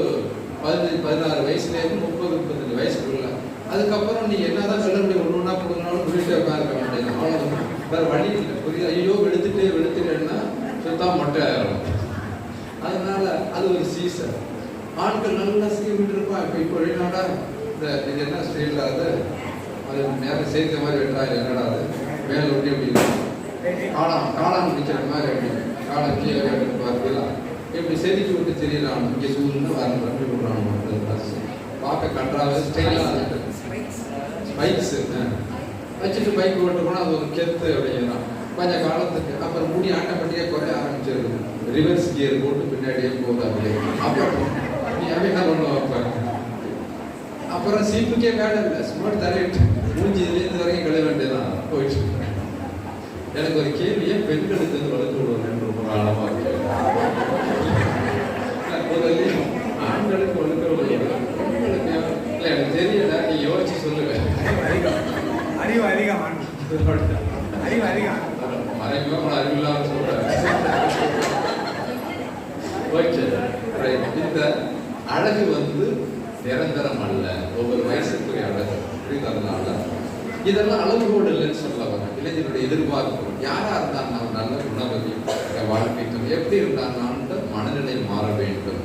15-16 வயசுலேருந்து 30-35 வயசுக்குள்ள. அதுக்கப்புறம் நீ என்னதான் கல்லூரி ஒன்று ஒன்றா கொடுங்கனாலும் புரியிட்டே உட்காந்துக்க மாட்டேங்க. அவ்வளோதான், வேறு வழி இல்லை. புரியுது? ஐயோ வெளுத்துட்டேன்னா சுத்தம் மொட்டை ஆகிடும். அதனால அது ஒரு சீசன். ஆண்கள் நல்லா சீவிட்டு இருப்பான். இப்போ வெளிநாடா இது என்ன ஸ்டைல் அது நேரம் சேர்த்த மாதிரி வெட்டுறாங்க. என்னடா அது மேலே ஒட்டி அப்படி காளான் பிடிக்கிற மாதிரி அப்படி காலம் கீழே பார்க்கலாம். இப்படி செதுக்கி விட்டு தெரியலாம். இங்கே சூழ்நிலை வரணும் பண்ணி விடுறாங்க. பார்க்க கன்றாவே ஸ்டைலாக பைக்ஸ் வச்சுட்டு பைக் ஓட்டு போனால் அது ஒரு கெத்து அப்படிங்கிறான். கொஞ்சம் காலத்துக்கு அப்புறம் முடி ஆட்டோமேட்டிக்காக குறைய ஆரம்பிச்சிருக்கு. ரிவர்ஸ் கியர் போட்டு பின்னாடியே போகுது. அப்படியே அப்புறம் நீ என்ன பண்ணுவோம்? அப்புறம் சீப்புக்கே வேலை இல்லை, சும்மா தரையிட்டு மூஞ்சி இதுலேருந்து வரைக்கும் கழுவ வேண்டியதான் போயிட்டு. எனக்கு ஒரு கேள்வியே, பெண்களுக்கு வந்து வளர்த்து விடுவாங்க ரொம்ப காலமாக இருக்கு. ஆண்களுக்கு வளர்க்க விடுவாங்க, பெண்களுக்கு இல்லை எனக்கு தெரியல. நீ யோசிச்சு சொல்லுங்க. அறிவு அதிகம், அறிவு அதிகம், மறைமுக அறிவில்லாம சொல்றேன். இந்த அழகு வந்து நிரந்தரம் அல்ல, ஒவ்வொரு வயசுக்குரிய அழகு. அதனால இதெல்லாம் அளவுகோடு இல்லைன்னு சொல்ல வர இளைஞருடைய எதிர்பார்ப்பு. யாரா இருந்தாங்க நல்ல குணவதி வாழ்க்கைக்கு எப்படி இருந்தாங்க மனநிலை மாற வேண்டும்.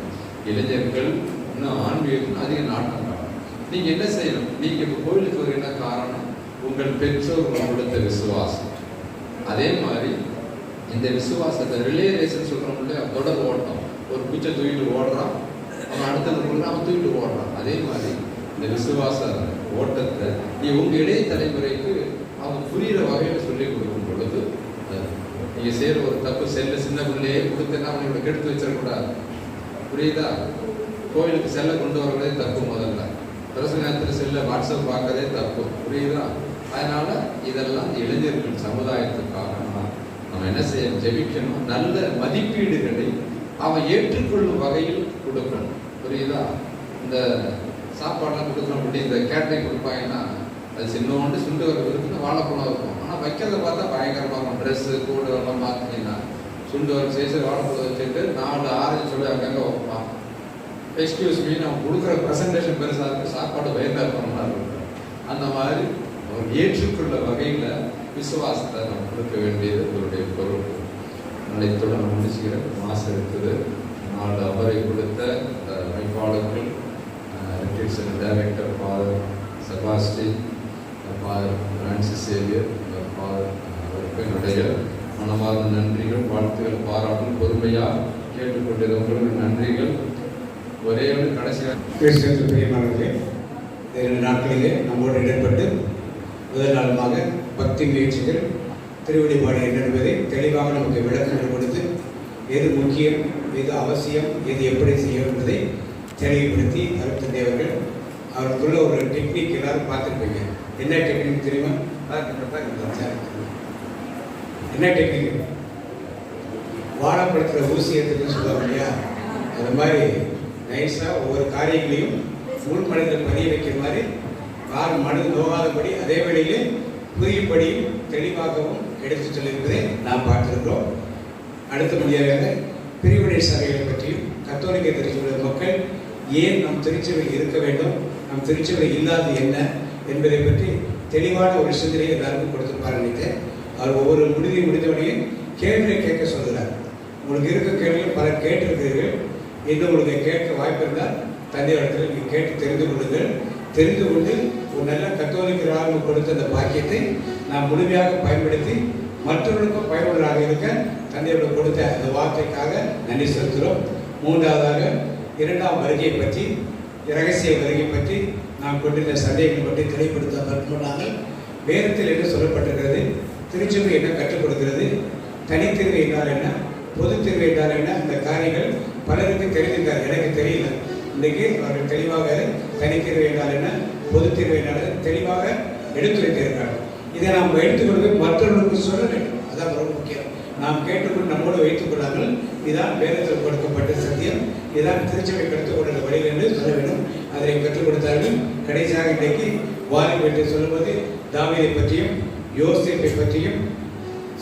இளைஞர்கள் இன்னும் ஆன்மீகத்துக்கு அதிக நாட்டம் காணும். நீங்க என்ன செய்யணும்? நீங்க இப்போ கோயிலுக்கு ஒரு என்ன காரணம்? உங்கள் பெற்றோர் கொடுத்த விசுவாசம். அதே மாதிரி இந்த விசுவாசத்தை ரிலே ரேஸ்ன்னு சொல்றோம் இல்லையா, தொடர் ஓட்டம். ஒரு பூச்சை தூக்கிட்டு ஓடுறான், அவன் அடுத்தது அவன் தூக்கிட்டு ஓடுறான். அதே மாதிரி இந்த விசுவாச ஓட்டத்தை நீ உங்க இளைய தலைமுறைக்கு அவங்க புரிகிற வகையில் சொல்லிக் கொடுக்கும் பொழுது, நீங்க செய்யற ஒரு தப்பு செல்ல சின்ன பிள்ளையே கொடுத்தேன்னா அவங்களோட கெடுத்து வச்சிடக்கூடாது. புரியுதா? கோயிலுக்கு செல்ல கொண்டு வரதே தப்பு. முதல்ல பிரச நேரத்தில் செல்ல வாட்ஸ்அப் பார்க்கறதே தப்பு. புரியுதா? அதனால இதெல்லாம் இளைஞர்கள் சமுதாயத்துக்காக நம்ம என்ன செய்ய ஜெபிக்கணும். நல்ல மதிப்பீடுகளை அவன் ஏற்றுக்கொள்ளும் வகையில் கொடுக்கணும். புரியுதா? இந்த சாப்பாடுலாம் கொடுக்கணும் அப்படி இந்த கேட்டரிங் கொடுப்பாங்கன்னா அது சின்னோண்டு சுண்டு வர இருக்குன்னு வாழைப்பழம் இருக்கும். ஆனால் வைக்கிறத பார்த்தா பயங்கரமாக இருக்கும். ட்ரெஸ்ஸு கூட எல்லாம் பார்த்தீங்கன்னா சுண்டு வர சேர்த்து வாழைப்பழம் வச்சுட்டு 4 ஆரஞ்சு சொல்லி அங்கங்கே வைப்பான். எக்ஸ்கியூஸ் மீன் அவன் கொடுக்குற ப்ரெசன்டேஷன் பெருசாக இருக்குது, சாப்பாடு வயதாக இருக்கிற மாதிரி இருக்கும். அந்த மாதிரி அவர் ஏற்றுக்கொள்ள வகையில் விசுவாசத்தை நம்ம கொடுக்க வேண்டியது அவருடைய பொறுப்பு. நிலைத்துடன் முடிச்சுக்கிற மாசம் இருக்குது. 4 அவரை கொடுத்த அமைப்பாளர்கள், retreat director Father Sebastian, Father Francis Xavier, Father அவருக்கு என்னுடைய மனமார்ந்த நன்றிகள், வாழ்த்துகள், பாராட்டும். பொறுமையாக கேட்டுக்கொண்டது உங்களுக்கு நன்றிகள். ஒரே ஒரு கடைசியாக பிரியமானவர்களே, 2 நாட்களிலே நம்மோடு இடப்பட்டு முதல் நாளுமாக பக்தி முயற்சிகள் திருவடிபாடு என்ன என்பதை தெளிவாக நமக்கு விளக்கங்கள் கொடுத்து எது முக்கியம், எது அவசியம், எது எப்படி செய்யும் என்பதை தெளிவுபடுத்தி அருட்தந்தையவர்கள் அவருக்குள்ள ஒரு டெக்னிக் எல்லாரும் பார்த்துருப்பீங்க. என்ன டெக்னிக் தெரியுமா? என்ன டெக்னிக்? வாழைப்பழத்தில் ஊசி எடுத்துன்னு சொல்லுவாங்க இல்லையா, அது மாதிரி நைஸாக ஒவ்வொரு காரியங்களையும் உள் மனிதன் பதிய வைக்கிற மாதிரி மனது நோகாதபடி அதே வேளையிலே புரியும்படியும் தெளிவாகவும் எடுத்து சொல்லியிருப்பதை நாம் பார்த்திருக்கிறோம். அடுத்தபடியாக பிரிவினை சபைகளை பற்றியும் கத்தோலிக்க திருச்சபை மக்கள் ஏன் நம் திருச்சபையில் இருக்க வேண்டும், நம் திருச்சபையில் இல்லாது என்ன என்பதை பற்றி தெளிவான ஒரு சிந்தனையை எல்லாருக்கும் கொடுத்திருப்பார் நினைத்தேன். அவர் ஒவ்வொரு முடிந்தவனையும் கேள்வியை கேட்க சொல்கிறார். உங்களுக்கு இருக்க கேள்விகள் பலர் கேட்டிருக்கிறீர்கள். இன்னும் உங்களுக்கு கேட்க வாய்ப்பு இருந்தால் தந்தை இடத்துல நீங்கள் கேட்டு தெரிந்து கொள்ளுங்கள். தெரிந்து கொண்டு ஒரு நல்ல கத்தோலிக்கராக கொடுத்த அந்த பாக்கியத்தை நாம் முழுமையாக பயன்படுத்தி மற்றவர்களுக்கும் பயனுள்ளதாக இருக்க தந்தையோட கொடுத்த அந்த வார்த்தைக்காக நன்றி செலுத்துகிறோம். 3வதாக 2ஆம் வருகையை பற்றி, இரகசிய வருகை பற்றி நாம் கொண்டிருந்த சந்தேகங்களை பற்றி தெளிவுபடுத்த மட்டுமல்லாமல் வேதத்தில் என்ன சொல்லப்பட்டிருக்கிறது, திருச்சபை என்ன கற்றுக் கொடுக்கிறது, தனித்திருவை என்றால் என்ன, பொது திருவை என்றால் என்ன, இந்த காரியங்கள் பலருக்கு தெரிந்திருக்கார். எனக்கு தெரியல. இன்றைக்கு அவர்கள் தெளிவாக தனித்திருவை என்றால் என்ன, பொது திருவை என்றால் தெளிவாக எடுத்துரைத்திருக்கிறார். இதை நாம் எடுத்துக்கொண்டு மற்றவர்களுக்கு சொல்ல வேண்டும். அதான் ரொம்ப முக்கியம். நாம் கேட்டுக்கொண்டு நம்மோடு வைத்துக் கொள்ளாமல் இதுதான் வேதத்தில் கொடுக்கப்பட்ட சத்தியம், இதுதான் திருச்சபை கற்றுக் கொண்ட வழி என்று சொல்ல வேண்டும். அதை கற்றுக் கொடுத்தார்கள். கடைசியாக இன்றைக்கு வாலிபத்தை சொல்லுவது தாவீதை பற்றியும் யோசேப்பை பற்றியும்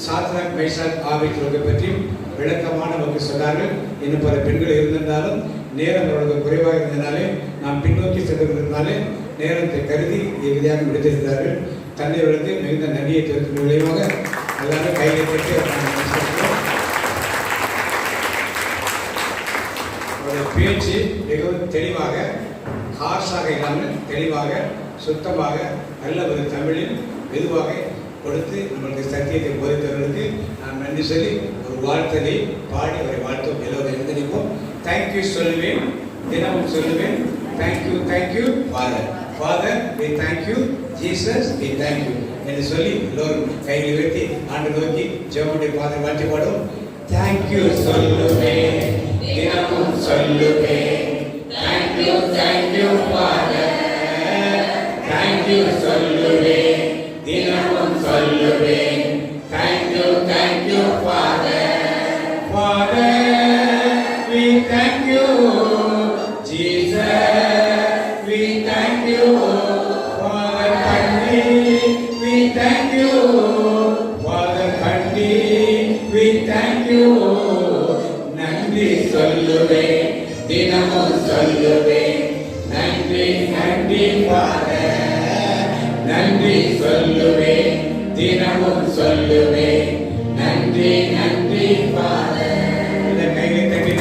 சாத்ராக் மேஷாக் ஆபேத்நேகோவை பற்றியும் விளக்கமான நமக்கு சொன்னார்கள். இன்னும் பல பெண்கள் இருந்திருந்தாலும் நேரம் அவர்களுக்கு குறைவாக இருந்ததினாலே நாம் பின்னோக்கி சென்றிருந்ததினாலே நேரத்தை கருதி இறுதியாக முடித்திருந்தார்கள். தந்தையர்களுக்கு மிகுந்த நன்றியை தெரிவிக்கும் விளைவாக எல்லாரும் கையை பெற்று அவருடைய பேச்சு மிகவும் தெளிவாக, ஹார்ஷாக இல்லாமல் தெளிவாக, சுத்தமாக, நல்ல ஒரு தமிழில் மெதுவாக கொடுத்து நம்மளுக்கு சத்தியத்தை போதித்தவர்களுக்கு நான் நன்றி சொல்லி ஒரு வாழ்த்தலை பாடி அவரை வாழ்த்தோம். எல்லோரும் எழுந்திருப்போம். தேங்க்யூ சொல்லுவேன், தினமும் சொல்லுவேன். Thank you thank you Father, Father we thank you, Jesus we thank you என்று சொல்லி எல்லோரும் கையை உயர்த்தி ஆண்டு நோக்கி ஜெபமுடைய ஃபாதர் வாழ்த்தி பாடும். தேங்க்யூ சொல்லுவேன், தினமும் சொல்லுவேன். தேங்க்யூ தேங்க்யூ ஃபாதர், தேங்க்யூ சொல்லுவேன், தினமும் சொல்லுவேன். Thank you thank you Father, Father we thank you, Jesus we thank you, Father Kandi we thank you, Father Kandi we thank you. நன்றி சொல்லுவேன், தினமும் சொல்லுவேன். நன்றி நன்றி ஃபாதர், நன்றி சொல்லுவேன், தினமும் சொல்லுவேன். நன்றி நன்றி ஃபாதர். இந்த கையை தட்டி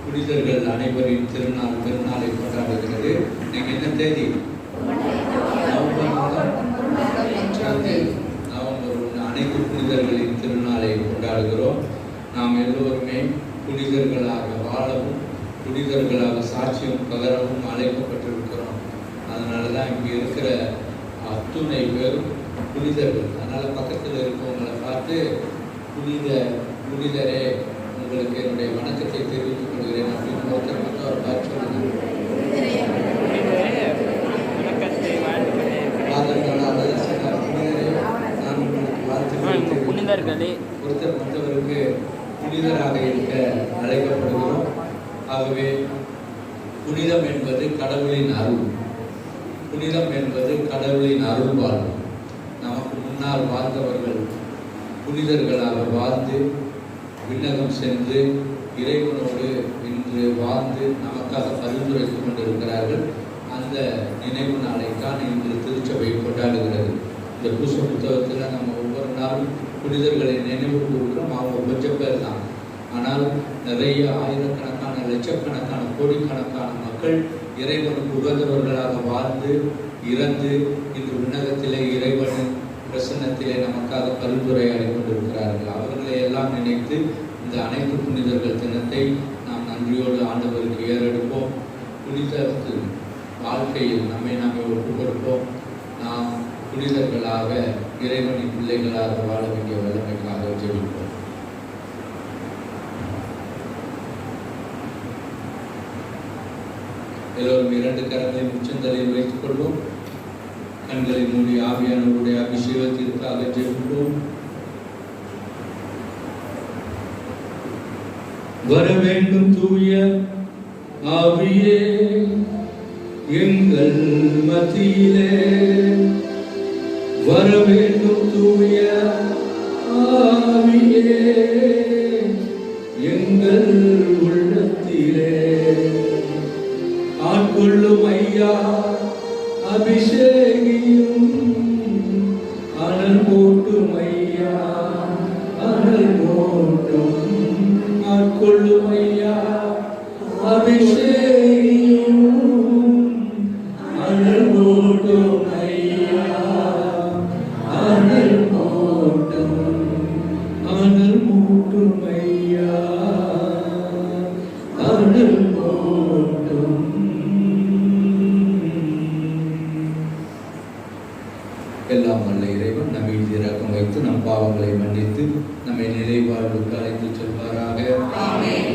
புனிதர்கள் அனைவரின் திருநாளை கொண்டாடுகிறது. இன்னைக்கு என்ன தேதி? நவம்பர் 1 அனைத்து புனிதர்களின் திருநாளை கொண்டாடுகிறோம். நாம் எல்லோருமே புனிதர்களாக வாழவும் புனிதர்களாக சாட்சியம் பகரவும் அழைக்கப்பட்டிருக்கிறோம். அதனால தான் இங்கே இருக்கிற அத்துணை பேரும் புனிதர்கள். அதனால் பக்கத்தில் இருக்கவங்களை பார்த்து புனிதரே உங்களை உங்களுக்கு என்னுடைய வணக்கத்தை தெரிவித்துக் கொள்கிறேன் அப்படின்னு ஒருத்தர் மட்டும் ஒரு பார்த்து சொல்லுங்க. நான் உங்களுக்கு வாழ்த்துக்களை புனிதர்களே ஒருத்தர் மற்றவருக்கு புனிதராக இருக்க அழைக்கப்படுகிறோம். ஆகவே புனிதம் என்பது கடவுளின் அருள். புனிதம் என்பது கடவுளின் அருள் வாழ்வு. நமக்கு முன்னால் வாழ்ந்தவர்கள் புனிதர்களாக வாழ்ந்து விண்ணகம் சென்று இறைவனோடு இன்று வாழ்ந்து நமக்காக பரிந்துரைத்துக் கொண்டிருக்கிறார்கள். அந்த நினைவு நாளைக்கான இன்று திருச்சபை கொண்டாடுகிறது. இந்த பூச புத்தகத்தில் நம்ம ஒவ்வொரு நாளும் புனிதர்களை நினைவு கூறுகிறோம். அவங்க கொஞ்சம் பேர் தான். ஆனால் நிறைய ஆயிரக்கணக்கான லட்சக்கணக்கான கோடிக்கணக்கான மக்கள் இறைவனுக்கு உகந்தவர்களாக வாழ்ந்து இறந்து இன்று விண்ணகத்திலே இறைவனின் பிரசன்னத்திலே நமக்காக பரிந்துரையாடி கொண்டிருக்கிறார்கள். அவர்களை எல்லாம் நினைத்து இந்த அனைத்து புனிதர்கள் தினத்தை நாம் நன்றியோடு ஆண்டவருக்கு ஏறெடுப்போம். புனிதத்தின் வாழ்க்கையில் நம்மை ஒப்பு கொடுப்போம். நாம் புனிதர்களாக இறைவனின் பிள்ளைகளாக வாழ வேண்டிய வல்லமைக்காக ஜெபிப்போம். எல்லோரும் 2 கரங்களையும் உச்சந்தலையில் வைத்துக் கொள்வோம். கண்களை மூடி ஆவியானவருடைய அபிஷேகத்திற்காக ஜெபிப்போம். வர வேண்டும் தூய ஆவியே எங்கள் மத்தியிலே, வர வேண்டும் தூய ஆவியே எங்கள் உள்ளத்திலே, ஆட்கொள்ளும் ஐயா அபிஷேகியும், அனல் மூட்டும் ஐயா அனல் மூட்டும், ஆட்கொள்ளும் ஐயா அபிஷேகியும், அனல் மூட்டும் ஐயா அனல் மூட்டும், அனல் மூட்டும் ஐயா அனல் மூட்டும். எல்லாம் வல்ல இறைவன் நம்மை இரக்கம் வைத்து நம் பாவங்களை மன்னித்து நம்மை நிறைவாழ்வுக்கு அழைத்து செல்வாராக. ஆமென்.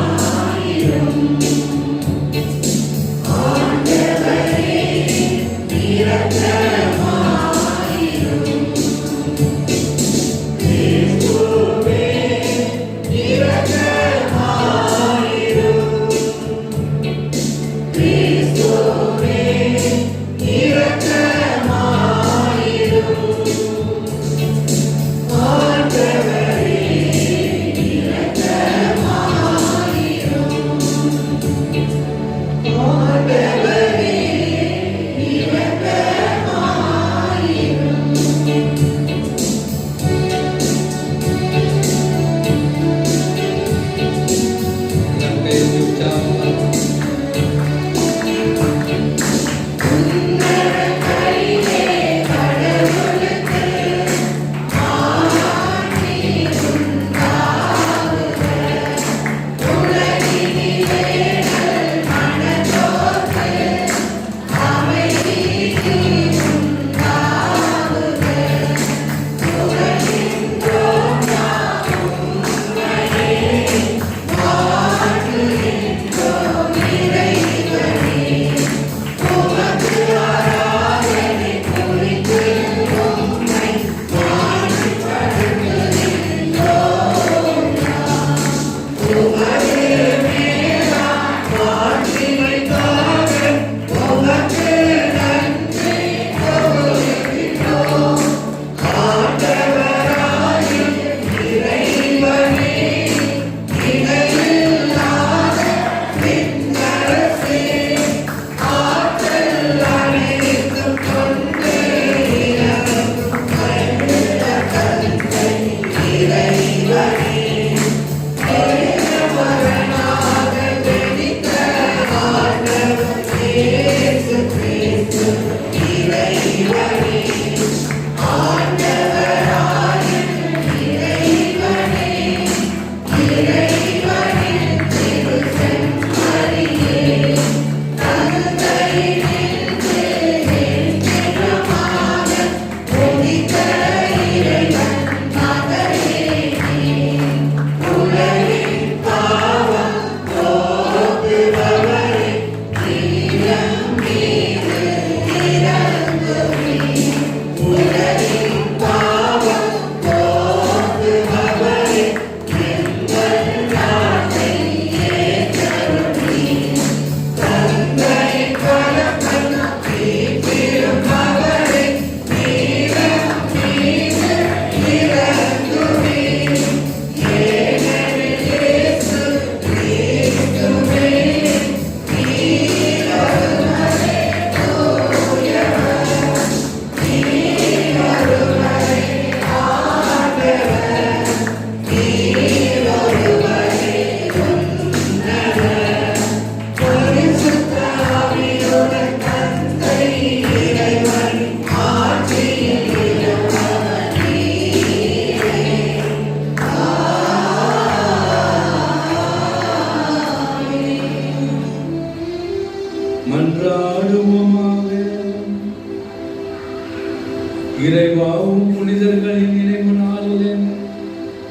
இரக்கமாயிரும்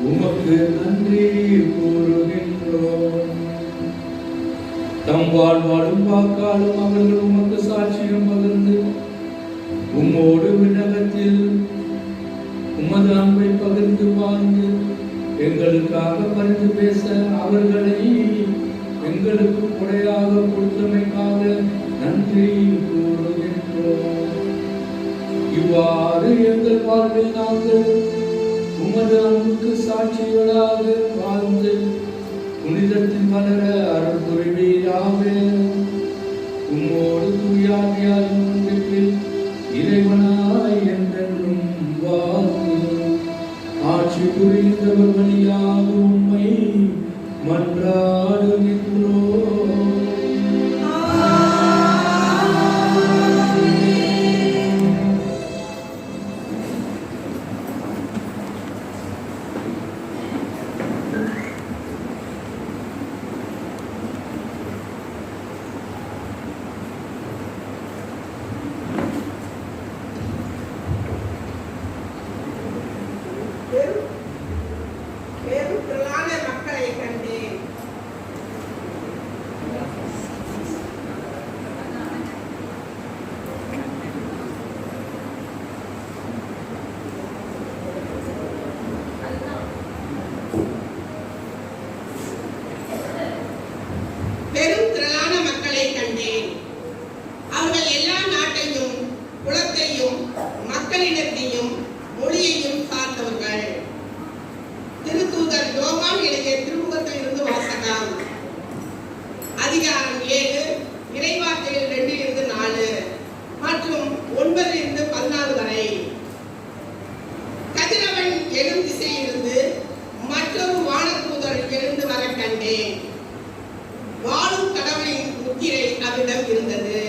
உமக்கு நன்றி கூறுகின்றோம். தம் வாழ்வாடும் வாக்காலும் அவர்கள் உமக்கு சாட்சியம் பகிர்ந்து உம்மோடு விண்ணகத்தில் உமது அன்பை பகிர்ந்து வாழ்ந்து எங்களுக்காக பரிந்து பேச அவர்களை எங்களுக்கு கொடையாக கொடுத்தமைக்காக நன்றி கூறுகின்றோம். இவ்வாறு எங்கள் வாழ்வில் நாங்கள் உமது அன்புக்கு சாட்சிகளாக வாழ்ந்து புனிதத்தில் வளர அருள் புரிவீராக. உம்மோடு தூயாவியாரின் ஒன்றிப்பில் இறைவனாய் என்றென்றும் வாழ்ந்து ஆட்சி புரிந்தவர் வழியாக உம்மை மன்றாடுகின்றோம். பெருந்திரளான மக்களை கண்டேன். பெருந்திரளான மக்களை கண்டேன். அவர்கள் எல்லா நாட்டையும் குலத்தையும் மக்களினத்தையும் மொழியையும் சார்ந்தவர்கள். திருத்தூதர் யோவான் எழுதிய திருமுகத்திலிருந்து வாசகம். அதிகாரம் 7 இறைவார்த்தைகள் 2-4 மற்றும் 9-14 வரை. கதிரவன் எழும் திசையிலிருந்து மற்றொரு வானதூதர் எழுந்து வர கண்டேன். வாழும் கடவுளின் முத்திரை அவரிடம் இருந்தது.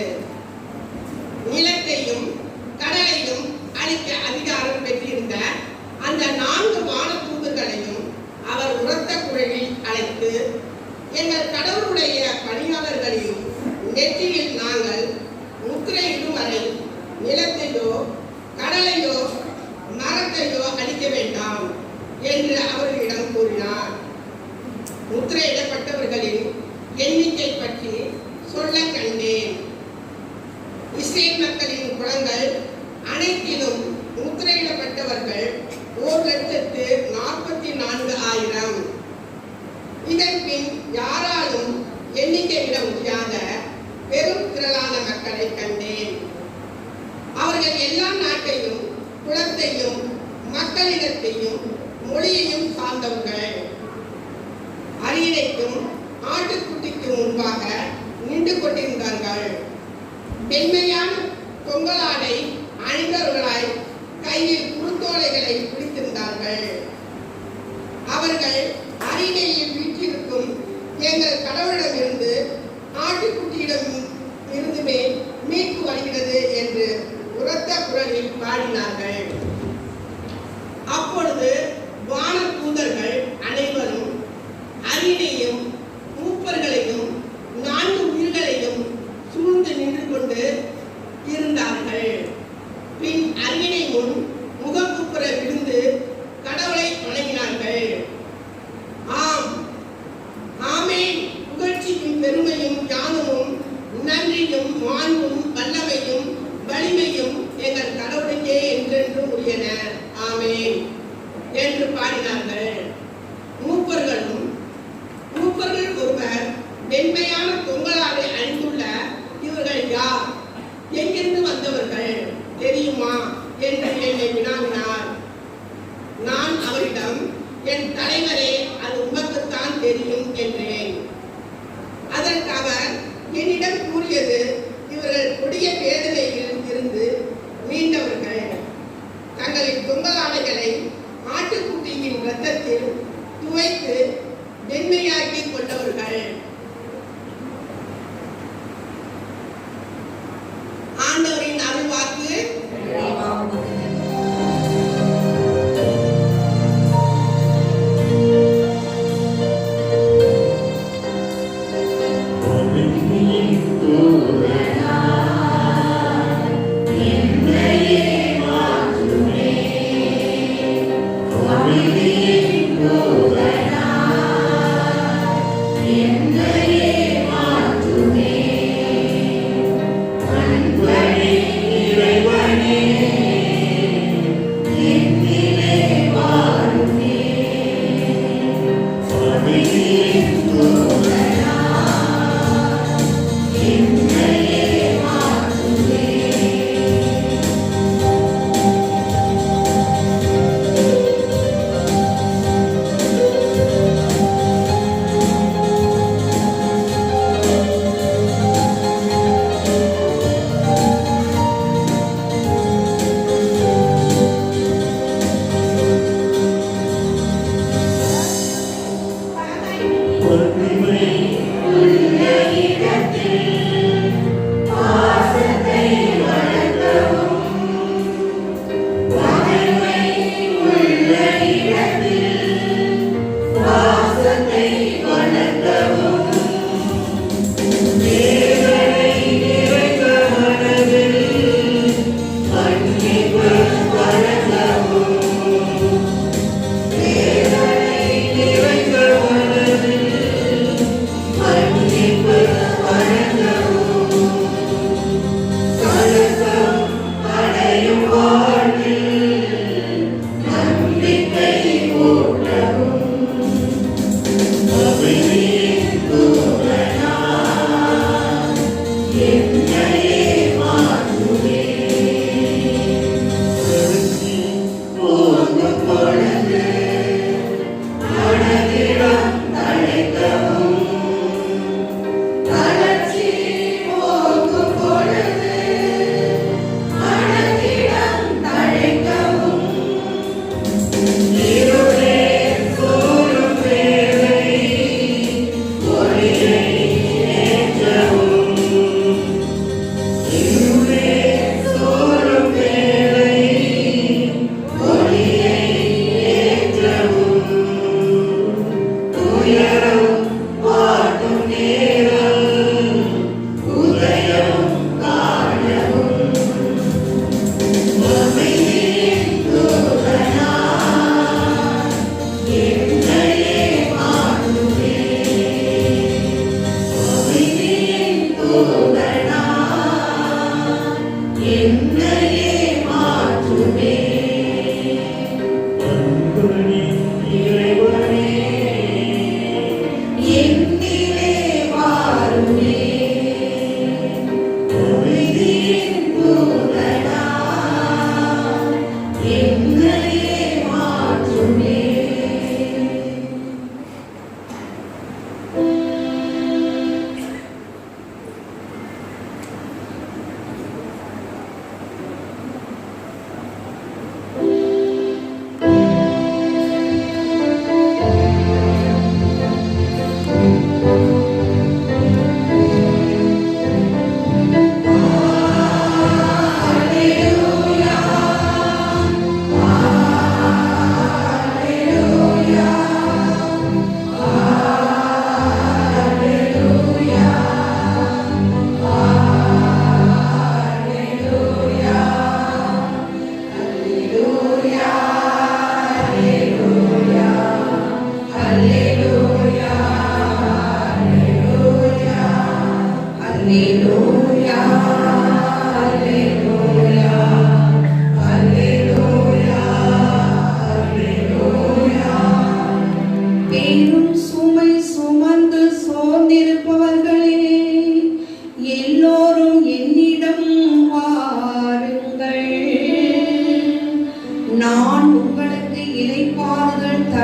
நிலத்தையும் கடலையும் அழிக்க அதிகாரம் பெற்றிருந்த அந்த 4 வானதூதர்களையும் அவர் உரத்த குரலில் அழைத்து, எங்கள் கடவுளுடைய பணியாளர்களையும் நெற்றியில் நாங்கள் முத்திரையிடும் வரை நிலத்தையோ கடலையோ மரத்தையோ அழிக்க வேண்டாம் என்று அவர்களிடம் கூறினார். முத்திரையிடப்பட்டவர்களின் எண்ணிக்கை பற்றி சொல்ல கண்டேன். இஸ்ரேல் மக்களின் குலங்கள் அனைத்திலும் முத்திரையிடப்பட்டவர்கள் 1,44,000. இதன் பின் யாராலும் எண்ணிக்கையிட முடியாத பெரும் திரளான மக்களை கண்டேன். அவர்கள் எல்லா நாட்டையும் குலத்தையும் மக்களிடத்தையும் மொழியையும் சார்ந்தவர்கள். அரியணைக்கும் ஆட்டுக்குட்டிக்கு முன்பாக நின்று கொண்டிருந்தார்கள். பெண்மையான தொங்கலாடை அணிந்தவர்களாய் கையில் குறுந்தோலைகளை பிடித்திருந்தார்கள். அவர்கள் அரியணையில் வீற்றிருக்கும் எங்கள் கடவுளிடமிருந்து ஆட்டுக்குட்டியிடம் இருந்துமே மீட்பு வருகிறது என்று உரத்த குரலில் பாடினார்கள். அப்பொழுது வான தூதர்கள் அனைவரும் அரியணையும் மூப்பர்களையும் 4 உயிர்களையும் சூழ்ந்து நின்று கொண்டு இருந்தார்கள். பின் அரியணை முன் முகக்குப்புற விழுந்து கடவுளை வணங்கினார்கள். ஆம், ஆமென், புகழ்ச்சியும் பெருமையும் ஞானமும் நன்றியும் மாண்பும் வல்லமையும் வலிமையும் எங்கள் கடவுளுக்கே என்றென்றும் உரியன. ஆமென் என்று பாடினார்கள். மூப்பர்கள் ஒருவர், வெண்மையான தொங்கலாடை அணிந்துள்ள இவர்கள் யார், எங்கிருந்து வந்தவர்கள் தெரியுமா என்று என்னை வினாவினார். நான் அவரிடம், என் தலைவரே, அது உமக்குத்தான் தெரியும் என்றேன். அதற்கு அவர் என்னிடம் கூறியது, இவர்கள் கொடிய வேதனையில் இருந்து மீண்டவர்கள். தங்களின் தொங்கலாடைகளை ஆட்டுக்குட்டியின் இரத்தத்தில் துவைத்து வெண்மையாக்கி கொண்டவர்கள். ஆண்டவரின் அருள்வாக்கு. Amen.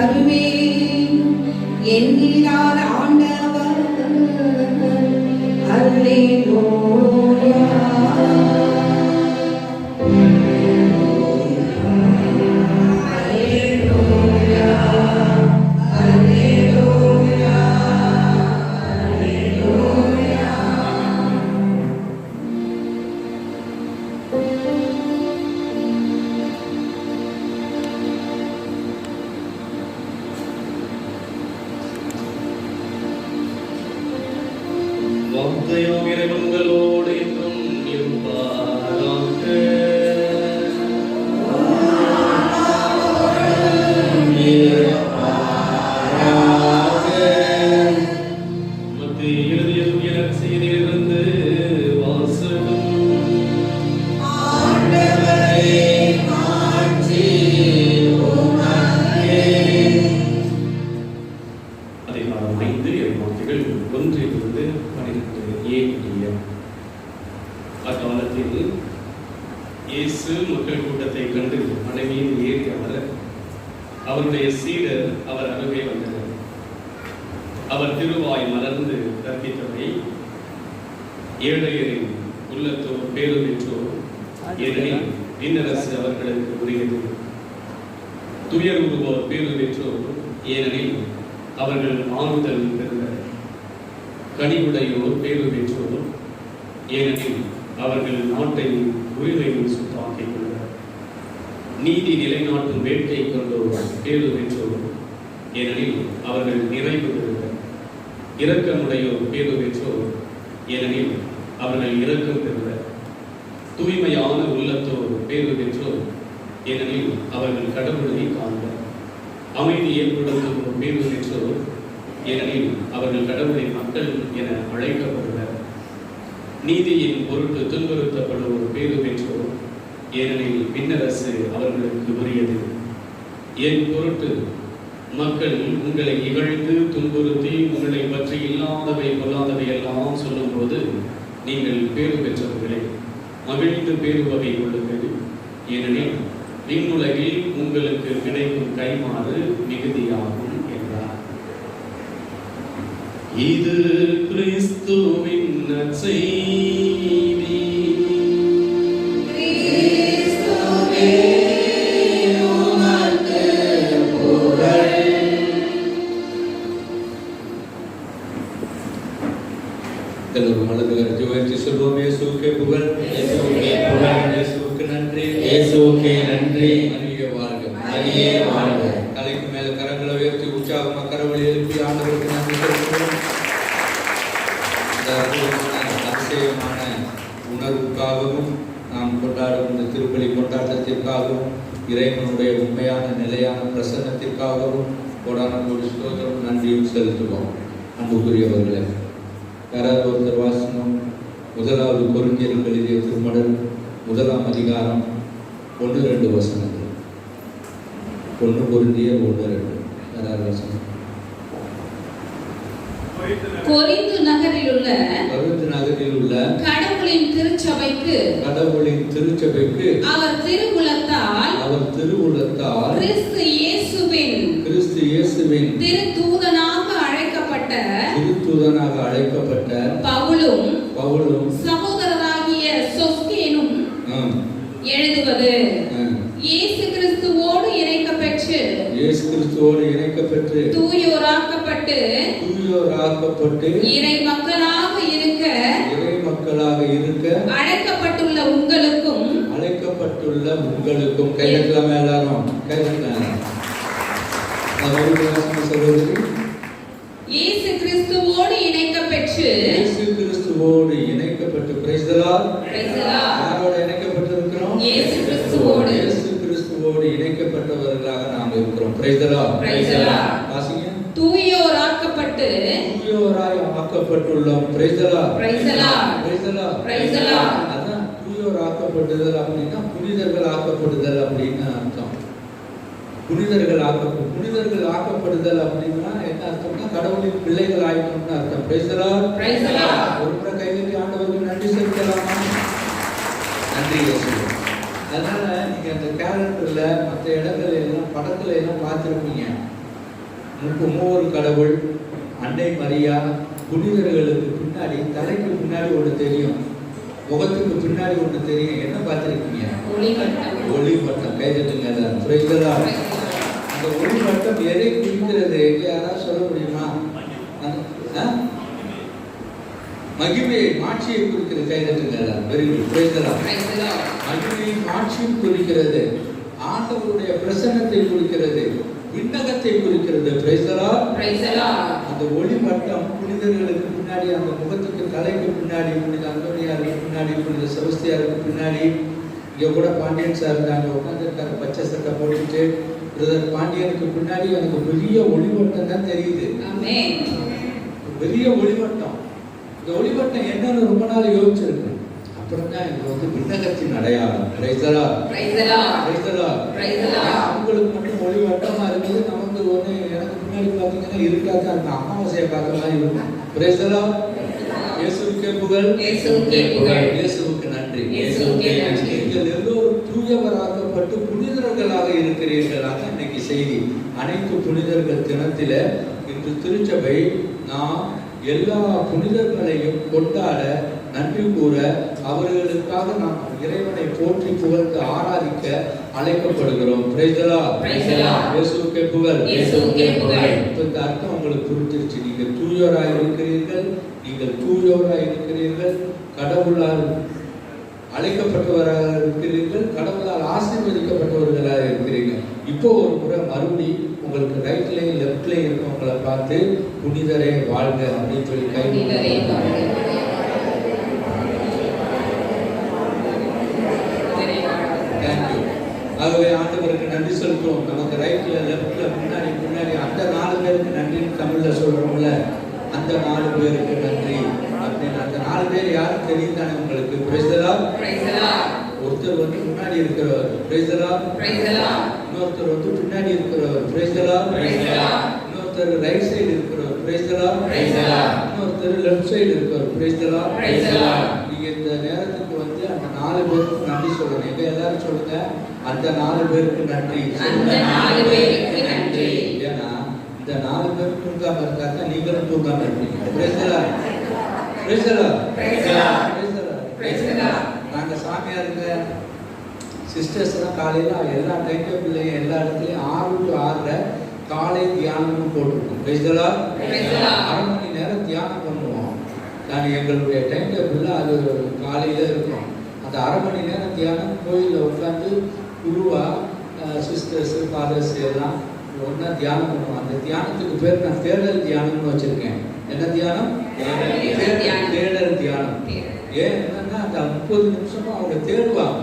தருவேன் என்கிறார் ஆண்டவர். அல்லேலூயா. வார்த்தையாம் இறைவன்களோடு என்றும் இருப்பாராக. மத்திய எழுதிய தூய நற்செய்தியிலிருந்து வாசகம். அதிகாரம் 5 வார்த்தைகள் 1 12 அக்காலத்தில் இயேசு மக்கள் கூட்டத்தை கண்டு மலைமீது ஏறி அமர அவருடைய சீடர் அவர் அருகே வந்தனர். அவர் திருவாய் மலர்ந்து கற்பித்தவை ஏழையரின் உள்ளத்தோர் பேரு பெற்றோர், ஏனெனில் விண்ணரசு அவர்களுக்கு உரியது. துயர் உருவோர் பேரு பெற்றோர், ஏனெனில் அவர்கள் ஆறுதல் பெறுவர். கனிவுடையோர் பேரு பெற்றோர், ஏனெனில் அவர்கள் நாட்டை உரிமையில் சுத்தாக்கிக் கொள்வர். நீதி நிலைநாட்டும் வேட்கை கொண்டோர் பேரு பெற்றோர், ஏனெனில் அவர்கள் நிறைவு பெறுவர். இரக்கமுடையோர் பேரு பெற்றோர், ஏனெனில் அவர்கள் இரக்கம் பெறுவர். தூய்மையான உள்ளத்தோர் பேரு பெற்றோர், ஏனெனில் அவர்கள் கடவுளை காண்பர். அமைதி ஏற்படுத்துவோர் பேரு பெற்றோர், ஏனெனில் அவர்கள் கடவுளின் மக்கள் என அழைக்கப்படுவர். நீதியின் பொருட்டு துன்புறுத்தப்படுவோர் பேரு பெற்றோர், ஏனெனில் விண்ணரசு அவர்களுக்கு உரியது. என் பொருட்டு மக்கள் உங்களை இகழ்ந்து துன்புறுத்தி உங்களை பற்றி இல்லாதவை பொல்லாதவை எல்லாம் சொல்லும்போது நீங்கள் பேரு பெற்றவர்களே, மகிழ்ந்து பேரு வகை கொள்ளுங்கள். ஏனெனில் விண்ணுலகில் உங்களுக்கு கிடைக்கும் கைமாறு மிகுதியாகும் என்றார். இது கிறிஸ்துவின் நற்செய்தி. எல்லோரும் மனதில் உயர்த்தி சொல்வோம். இயேசுவுக்கே புகழ், இயேசுவுக்கே புகழ், இயேசுவுக்கு நன்றி, இயேசுவுக்கே நன்றி. மரியே வாழ்க, மரியே வாழ்க. தலைக்கு மேல கரங்களை உயர்த்தி உற்சாகமாக கரவழி எழுப்பி ஆண்டவருக்கு நன்றி சொல்கிறோம். இந்த அற்புதமான அதிசயமான உணர்வுக்காகவும் நாம் கொண்டாடும் இந்த திருப்பலி கொண்டாட்டத்திற்காகவும் இறைவனுடைய உண்மையான நிலையான பிரசன்னத்திற்காகவும் கோடான கோடி ஸ்தோத்திரம் நன்றியும் செலுத்துவோம். அன்புக்குரியவர்களே, யாராவது ஒருத்தர் வாசனம் 1 கொரிந்தியருக்கு எழுதிய திருமடல் 1 அதிகாரம் 1-2 வசனங்கள். 1 கொரிந்தியர் 1-2. யாராவது வசனம்? கொரிந்து நகரில் உள்ள கடவுளின் திருச்சபைக்கு அவர் திருவுளத்தால் கிறிஸ்து இயேசுவின் திருத்தூதனாக அழைக்கப்பட்ட பவுலும் சகோதரராகிய சொஸ்தேனும் எழுதுவது. இயேசு கிறிஸ்துவோடு இணைக்கப்பெற்று தூயோராக்கப்பட்டு இறை மக்களாக இருக்க அழைக்கப்பட்டுள்ள உங்களுக்கும் கையெழுத்தலாம். எல்லாரும் கையெழுத்தலாம். இயேசு கிறிஸ்துவோடு இணைக்கப்பட்டு பிரைஸ் தி லார்ட். யாரோட இணைக்கப்பட்டிருக்கிறோம்? இயேசு கிறிஸ்துவோடு இணைக்கப்பட்டவர்களாக நாம் இருக்கிறோம். Praise the Lord. வாசிங்க. தூயோராய் ஆக்கப்பட்டுள்ளோம். Praise the Lord. அதான் தூயோர் ஆக்கப்படுதல் அப்படின்னா புனிதர்கள் ஆக்கப்படுதல் அப்படின்னு அர்த்தம். புனிதர்கள் ஆக்கப்படுதல் அப்படின்னா என்ன அர்த்தம்னா கடவுளின் பிள்ளைகள் ஆயிட்டோம்னு அர்த்தம். Price the Lord. ஒரு முறை கைவிட்டு ஆண்டவருக்கு நன்றி செலுத்தலாமா? நன்றி இயேசுவே. அதனால நீங்க அந்த கேலண்டர்ல மற்ற இடத்துல எல்லாம் படத்துல எல்லாம் பார்த்துருப்பீங்க. மூவர் கடவுள், அன்னை மரியா, புனிதர்களுக்கு பின்னாடி தலைக்கு பின்னாடி ஒன்று தெரியும், முகத்துக்கு பின்னாடி ஒன்று தெரியும். என்ன பார்த்துருக்கீங்க? ஒளிவட்டம். கைதட்டுங்க எல்லாரும். புரியுதா? அந்த ஒளிவட்டம் எதை குறிக்கிறது? யாராவது சொல்ல முடியுமா? மகிமையை, மாட்சியை குறிக்கிறது. கைதட்டுங்க எல்லாரும். Very good. புரியுதா? மகிமையை, மாட்சியும் குறிக்கிறது. ஆண்டவருடைய பிரசன்னத்தை குறிக்கிறது, விண்ணகத்தை குறிக்கிறது. அந்த ஒளிவட்டம் புனிதர்களுக்கு பின்னாடி, அந்த முகத்துக்கு தலைக்கு பின்னாடி, புனித அந்தோனியாருக்கு பின்னாடி, புனித செபஸ்தியாருக்கு பின்னாடி. இங்க கூட பாண்டியன் சார் இருந்தாங்க, உட்காந்துருக்காரு பச்சை சட்டை போட்டுட்டு. பிரதர் பாண்டியனுக்கு பின்னாடி எனக்கு பெரிய ஒளிவட்டம் தான் தெரியுது. பெரிய ஒளிவட்டம். இந்த ஒளிவட்டம் என்னன்னு ரொம்ப நாள் யோசிச்சிருக்கேன். அப்புறம் தான் இது வந்து விண்ணகத்தின் அடையாளம். அவங்களுக்கு மட்டும் ஒளிவட்டமா இருக்குது, நமக்கு ஒண்ணு. எனக்கு முன்னாடி பாத்தீங்கன்னா இருக்காது, அந்த அமாவாசையை பார்த்த மாதிரி இருக்கும். இயேசுவுக்கே புகழ், இயேசுவுக்கு நன்றி. நீங்கள் எல்லோரும் தூயவராக்கப்பட்டு புனிதர்களாக இருக்கிறீர்கள். அதான் இன்னைக்கு செய்தி. அனைத்து புனிதர்கள் தினத்தில இன்று திருச்சபை நாம் எல்லா புனிதர்களையும் கொண்டாட, நன்றி கூற, அவர்களுக்காக நாம் இறைவனை போற்றி புகழ்ந்து ஆராதிக்க அழைக்கப்படுகிறோம். இயேசுவுக்கே புகழ். இந்த அர்த்தம் உங்களுக்கு புரிஞ்சிருச்சு. நீங்கள் தூயோராய் இருக்கிறீர்கள், நீங்கள் தூயோராய் இருக்கிறீர்கள், கடவுளால் அழைக்கப்பட்டவராக இருக்கிறீர்கள், கடவுளால் ஆசீர்வதிக்கப்பட்டவர்களாக இருக்கிறீர்கள். இப்போ ஒரு முறை மறுபடி உங்களுக்கு ரைட்லையும் லெப்ட்லையும் இருக்கவங்களை பார்த்து புனிதரே வாழ்க அப்படின்னு சொல்லி கை. தேங்க்யூ. ஆகவே ஆண்டவருக்கு நன்றி செலுத்துவோம். நமக்கு ரைட்ல லெப்ட்ல முன்னாடி முன்னாடி அந்த 4 பேருக்கு நன்றின்னு தமிழ்ல சொல்றோம்ல, அந்த 4 பேருக்கு நன்றி அப்படின்னு. அந்த 4 பேர் யாரும் தெரியும் தானே உங்களுக்கு? ஒருத்தர் வந்து முன்னாடி இருக்கிறவர், இன்னொருத்தர் வந்து பின்னாடி இருக்கிறவர், இன்னொருத்தர் ரைட் சைடு இருக்கிறவர், இன்னொருத்தர் லெஃப்ட் சைடு இருக்கிறவர். நீங்க இந்த நேரத்துக்கு வந்து அந்த 4 பேருக்கு நன்றி சொல்லணும். எங்க எல்லாரும் சொல்லுங்க, அந்த 4 பேருக்கு நன்றி. ஏன்னா இந்த 4 பேர் தூங்காம இருக்காங்க, நீங்களும் தூங்காம இருப்பீங்க. நாங்க சாமியாருங்க சிஸ்டர்ஸ் எல்லாம் காலையில எல்லா டைம் டேபிள்லையும் எல்லா இடத்துலையும் 6 to 6 காலை தியானம்னு போட்டிருக்கோம். 1/2 மணி நேரம் தியானம் பண்ணுவோம். நான் எங்களுடைய டைம் டேபிள்ல அது காலையில இருக்கும். அந்த 1/2 மணி நேரம் தியானம் கோயிலில் உட்காந்து குருவா சிஸ்டர்ஸ் ஃபாதர்ஸ் எல்லாம் ஒன்றா தியானம் பண்ணுவோம். அந்த தியானத்துக்கு பேர் நான் தேடல் தியானம்னு வச்சிருக்கேன். என்ன தியானம்? தேடல் தியானம். ஏன் என்னன்னா அந்த 30 நிமிஷமும் அவங்க தேடுவாங்க.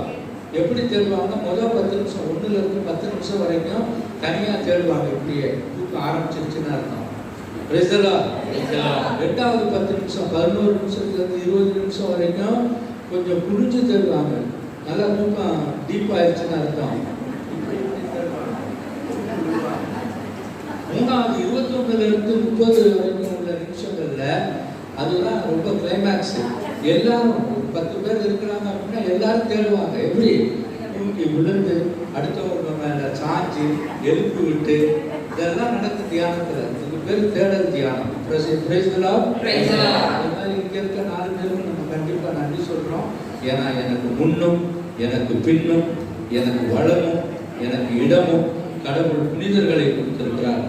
எப்படி தேடுவாங்கன்னா முதல் 10 நிமிஷம் 1ல இருந்து 10 நிமிஷம் வரைக்கும் தனியா தேடுவாங்க. இப்படியே தூக்கம் ஆரம்பிச்சிருச்சுன்னு அர்த்தம். ரெண்டாவது 10 நிமிஷம் 11 நிமிஷத்துல இருந்து 20 நிமிஷம் வரைக்கும் கொஞ்சம் புரிஞ்சு தேடுவாங்க. நல்லா தூக்கம் டீப் ஆயிடுச்சுன்னு அர்த்தம். மூணாவது 21ல இருந்து 30 வரைக்கும் உள்ள நிமிஷங்கள்ல அதுதான் ரொம்ப கிளைமேக்ஸ். எல்லாரும் 10 பேர் இருக்கிறாங்க அப்படின்னா எல்லாரும் தேடுவாங்க. எப்படி தூக்கி விழுந்து அடுத்தவங்க மேல சாஞ்சி எழுப்பு விட்டு இதெல்லாம் நடக்கும் தியானத்துல. இதுக்கு பேர் தேடல் தியானம். இங்க இருக்க 4 பேருக்கு நம்ம கண்டிப்பா நன்றி சொல்றோம். ஏன்னா எனக்கு முன்னும் எனக்கு பின்னும் எனக்கு வளமும் எனக்கு இடமும் கடவுள் புனிதர்களை கொடுத்திருக்கிறார்.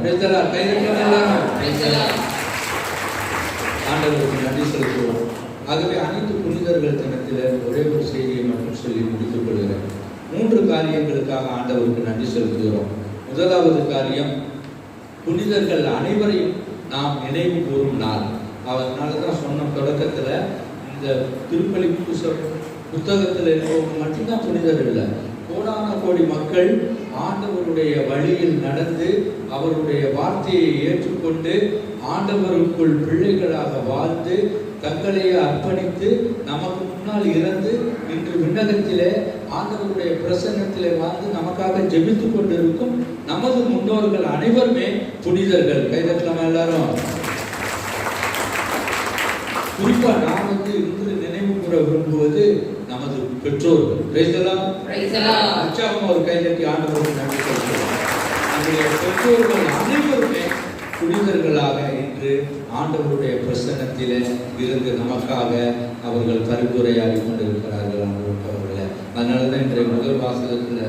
ஆண்டவருக்கு நன்றி செலுத்துவோம். ஆகவே அனைத்து புனிதர்கள் தினத்தில் ஒரே ஒரு செய்தியை மட்டும் சொல்லி முடித்துக் கொள்கிறேன். 3 காரியங்களுக்காக ஆண்டவருக்கு நன்றி செலுத்துகிறோம். முதலாவது காரியம், புனிதர்கள் அனைவரையும் நாம் நினைவு கூறும் நாள். அதனாலதான் சொன்ன தொடக்கத்துல இந்த திருப்பலி புத்தகத்தில் இருக்கவங்க மட்டும்தான் புனிதர் இல்லை. கோடான கோடி மக்கள் ஆண்டவருடைய வழியில் நடந்து அவருடைய வார்த்தையை ஏற்றுக்கொண்டு ஆண்டவருக்குள் பிள்ளைகளாக வாழ்ந்து தங்களையே அர்ப்பணித்து நமக்கு முன்னால் இறந்து இன்று விண்ணகத்திலே ஆண்டவருடைய பிரசன்னத்திலே வாழ்ந்து நமக்காக ஜெபித்துக் கொண்டிருக்கும் நமது முன்னோர்கள் அனைவருமே புனிதர்கள். கைதட்டலாமா எல்லாரும்? குறிப்பா நான் இன்று நினைவு கூற விரும்புவது நமது பெற்றோர்கள். உற்சாகமா ஒரு கைதட்டி ஆண்டவருக்கு நன்றி சொல்கிறோம். நம்முடைய பெற்றோர்கள் அனைவருமே ஆண்டவருடைய பிரசன்னத்திலே இருந்து நமக்காக அவர்கள் பரிந்துரையாடி கொண்டிருக்கிறார்கள் அவர்களே. அதனாலதான் இன்றைய முதல் வாசகத்துல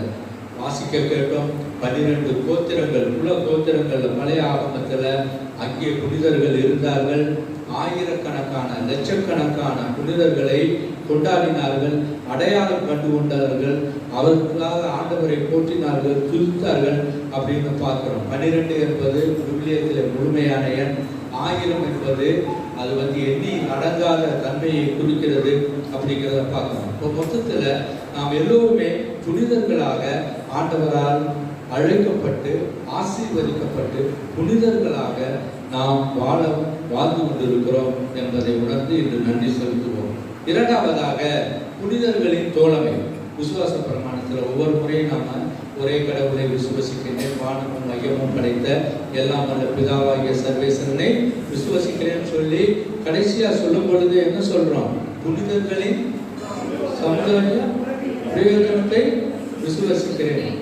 வாசிக்க கேட்டோம். 12 கோத்திரங்கள், குல கோத்திரங்கள் பழைய ஆகமத்துல அங்கே புனிதர்கள் இருந்தார்கள். ஆயிரக்கணக்கான லட்சக்கணக்கான புனிதர்களை கொண்டாடினார்கள், அடையாளம் கண்டு கொண்டார்கள், அவர்களுக்காக ஆண்டவரை போற்றினார்கள், துதித்தார்கள் அப்படின்னு பார்க்கிறோம். 12 என்பது விவிலியத்தில் முழுமையான எண். 1000 என்பது அது எண்ணி அடங்காத தன்மையை குறிக்கிறது அப்படிங்கிறத பார்க்கணும். இப்போ மொத்தத்தில் நாம் எல்லோருமே புனிதர்களாக ஆண்டவரால் அழைக்கப்பட்டு ஆசீர்வதிக்கப்பட்டு புனிதர்களாக நாம் வாழ்ந்து கொண்டிருக்கிறோம் என்பதை உணர்ந்து இன்று நன்றி செலுத்துவோம். இரண்டாவதாக புனிதர்களின் தோழமை. விசுவாச பிரமாணத்தில் ஒவ்வொரு முறையும் நாம ஒரே கடவுளை விசுவசிக்கிறேன், வானமும் மையமும் படைத்த எல்லாம் வல்ல பிதாவாகிய சர்வேஸ்வரனை விசுவசிக்கிறேன்னு சொல்லி கடைசியா சொல்லும் பொழுது என்ன சொல்றோம்? புனிதர்களின் சமுதாய பிரயோஜனத்தை விசுவசிக்கிறேன்,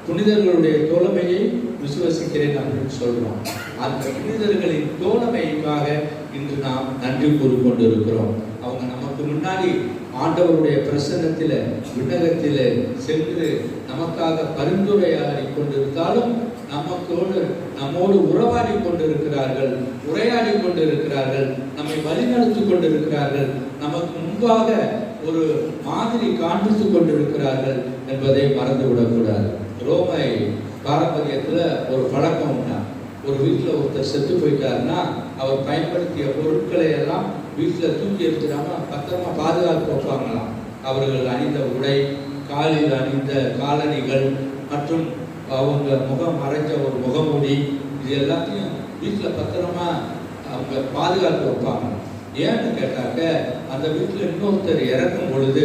புனிதர்களுடைய தோழமையை விசுவசிக்கிறேன் அப்படின்னு சொல்றோம். அந்த புனிதர்களின் தோழமைக்காக இன்று நாம் நன்றி கூறிக்கொண்டிருக்கிறோம். அவங்க நமக்கு முன்னாடி ஆண்டவருடைய பிரசன்னத்தில விண்ணகத்தில சென்று நமக்காக பரிந்துரையாடி கொண்டிருந்தாலும் நம்மோடு உறவாடி கொண்டிருக்கிறார்கள், உரையாடி கொண்டிருக்கிறார்கள், நம்மை வழிநடத்தி கொண்டிருக்கிறார்கள், நமக்கு முன்பாக ஒரு மாதிரி காண்பித்துக் கொண்டிருக்கிறார்கள் என்பதை மறந்துவிடக்கூடாது. ரோமை பாரம்பரியத்துல ஒரு பழக்கம் உண்டா. ஒரு வீட்டில் ஒருத்தர் செத்து போயிட்டாருன்னா அவர் பயன்படுத்திய பொருட்களை எல்லாம் வீட்டில் தூக்கி எடுத்துடாம பத்திரமா பாதுகாத்து வைப்பாங்களாம். அவர்கள் அணிந்த உடை, காலில் அணிந்த காலணிகள் மற்றும் அவங்க முகம் மறைஞ்ச ஒரு முகமூடி, இது எல்லாத்தையும் வீட்டில் பத்திரமா அவங்க பாதுகாத்து வைப்பாங்க. ஏன்னு கேட்டாக்க அந்த வீட்டில் இன்னொருத்தர் இறக்கும் பொழுது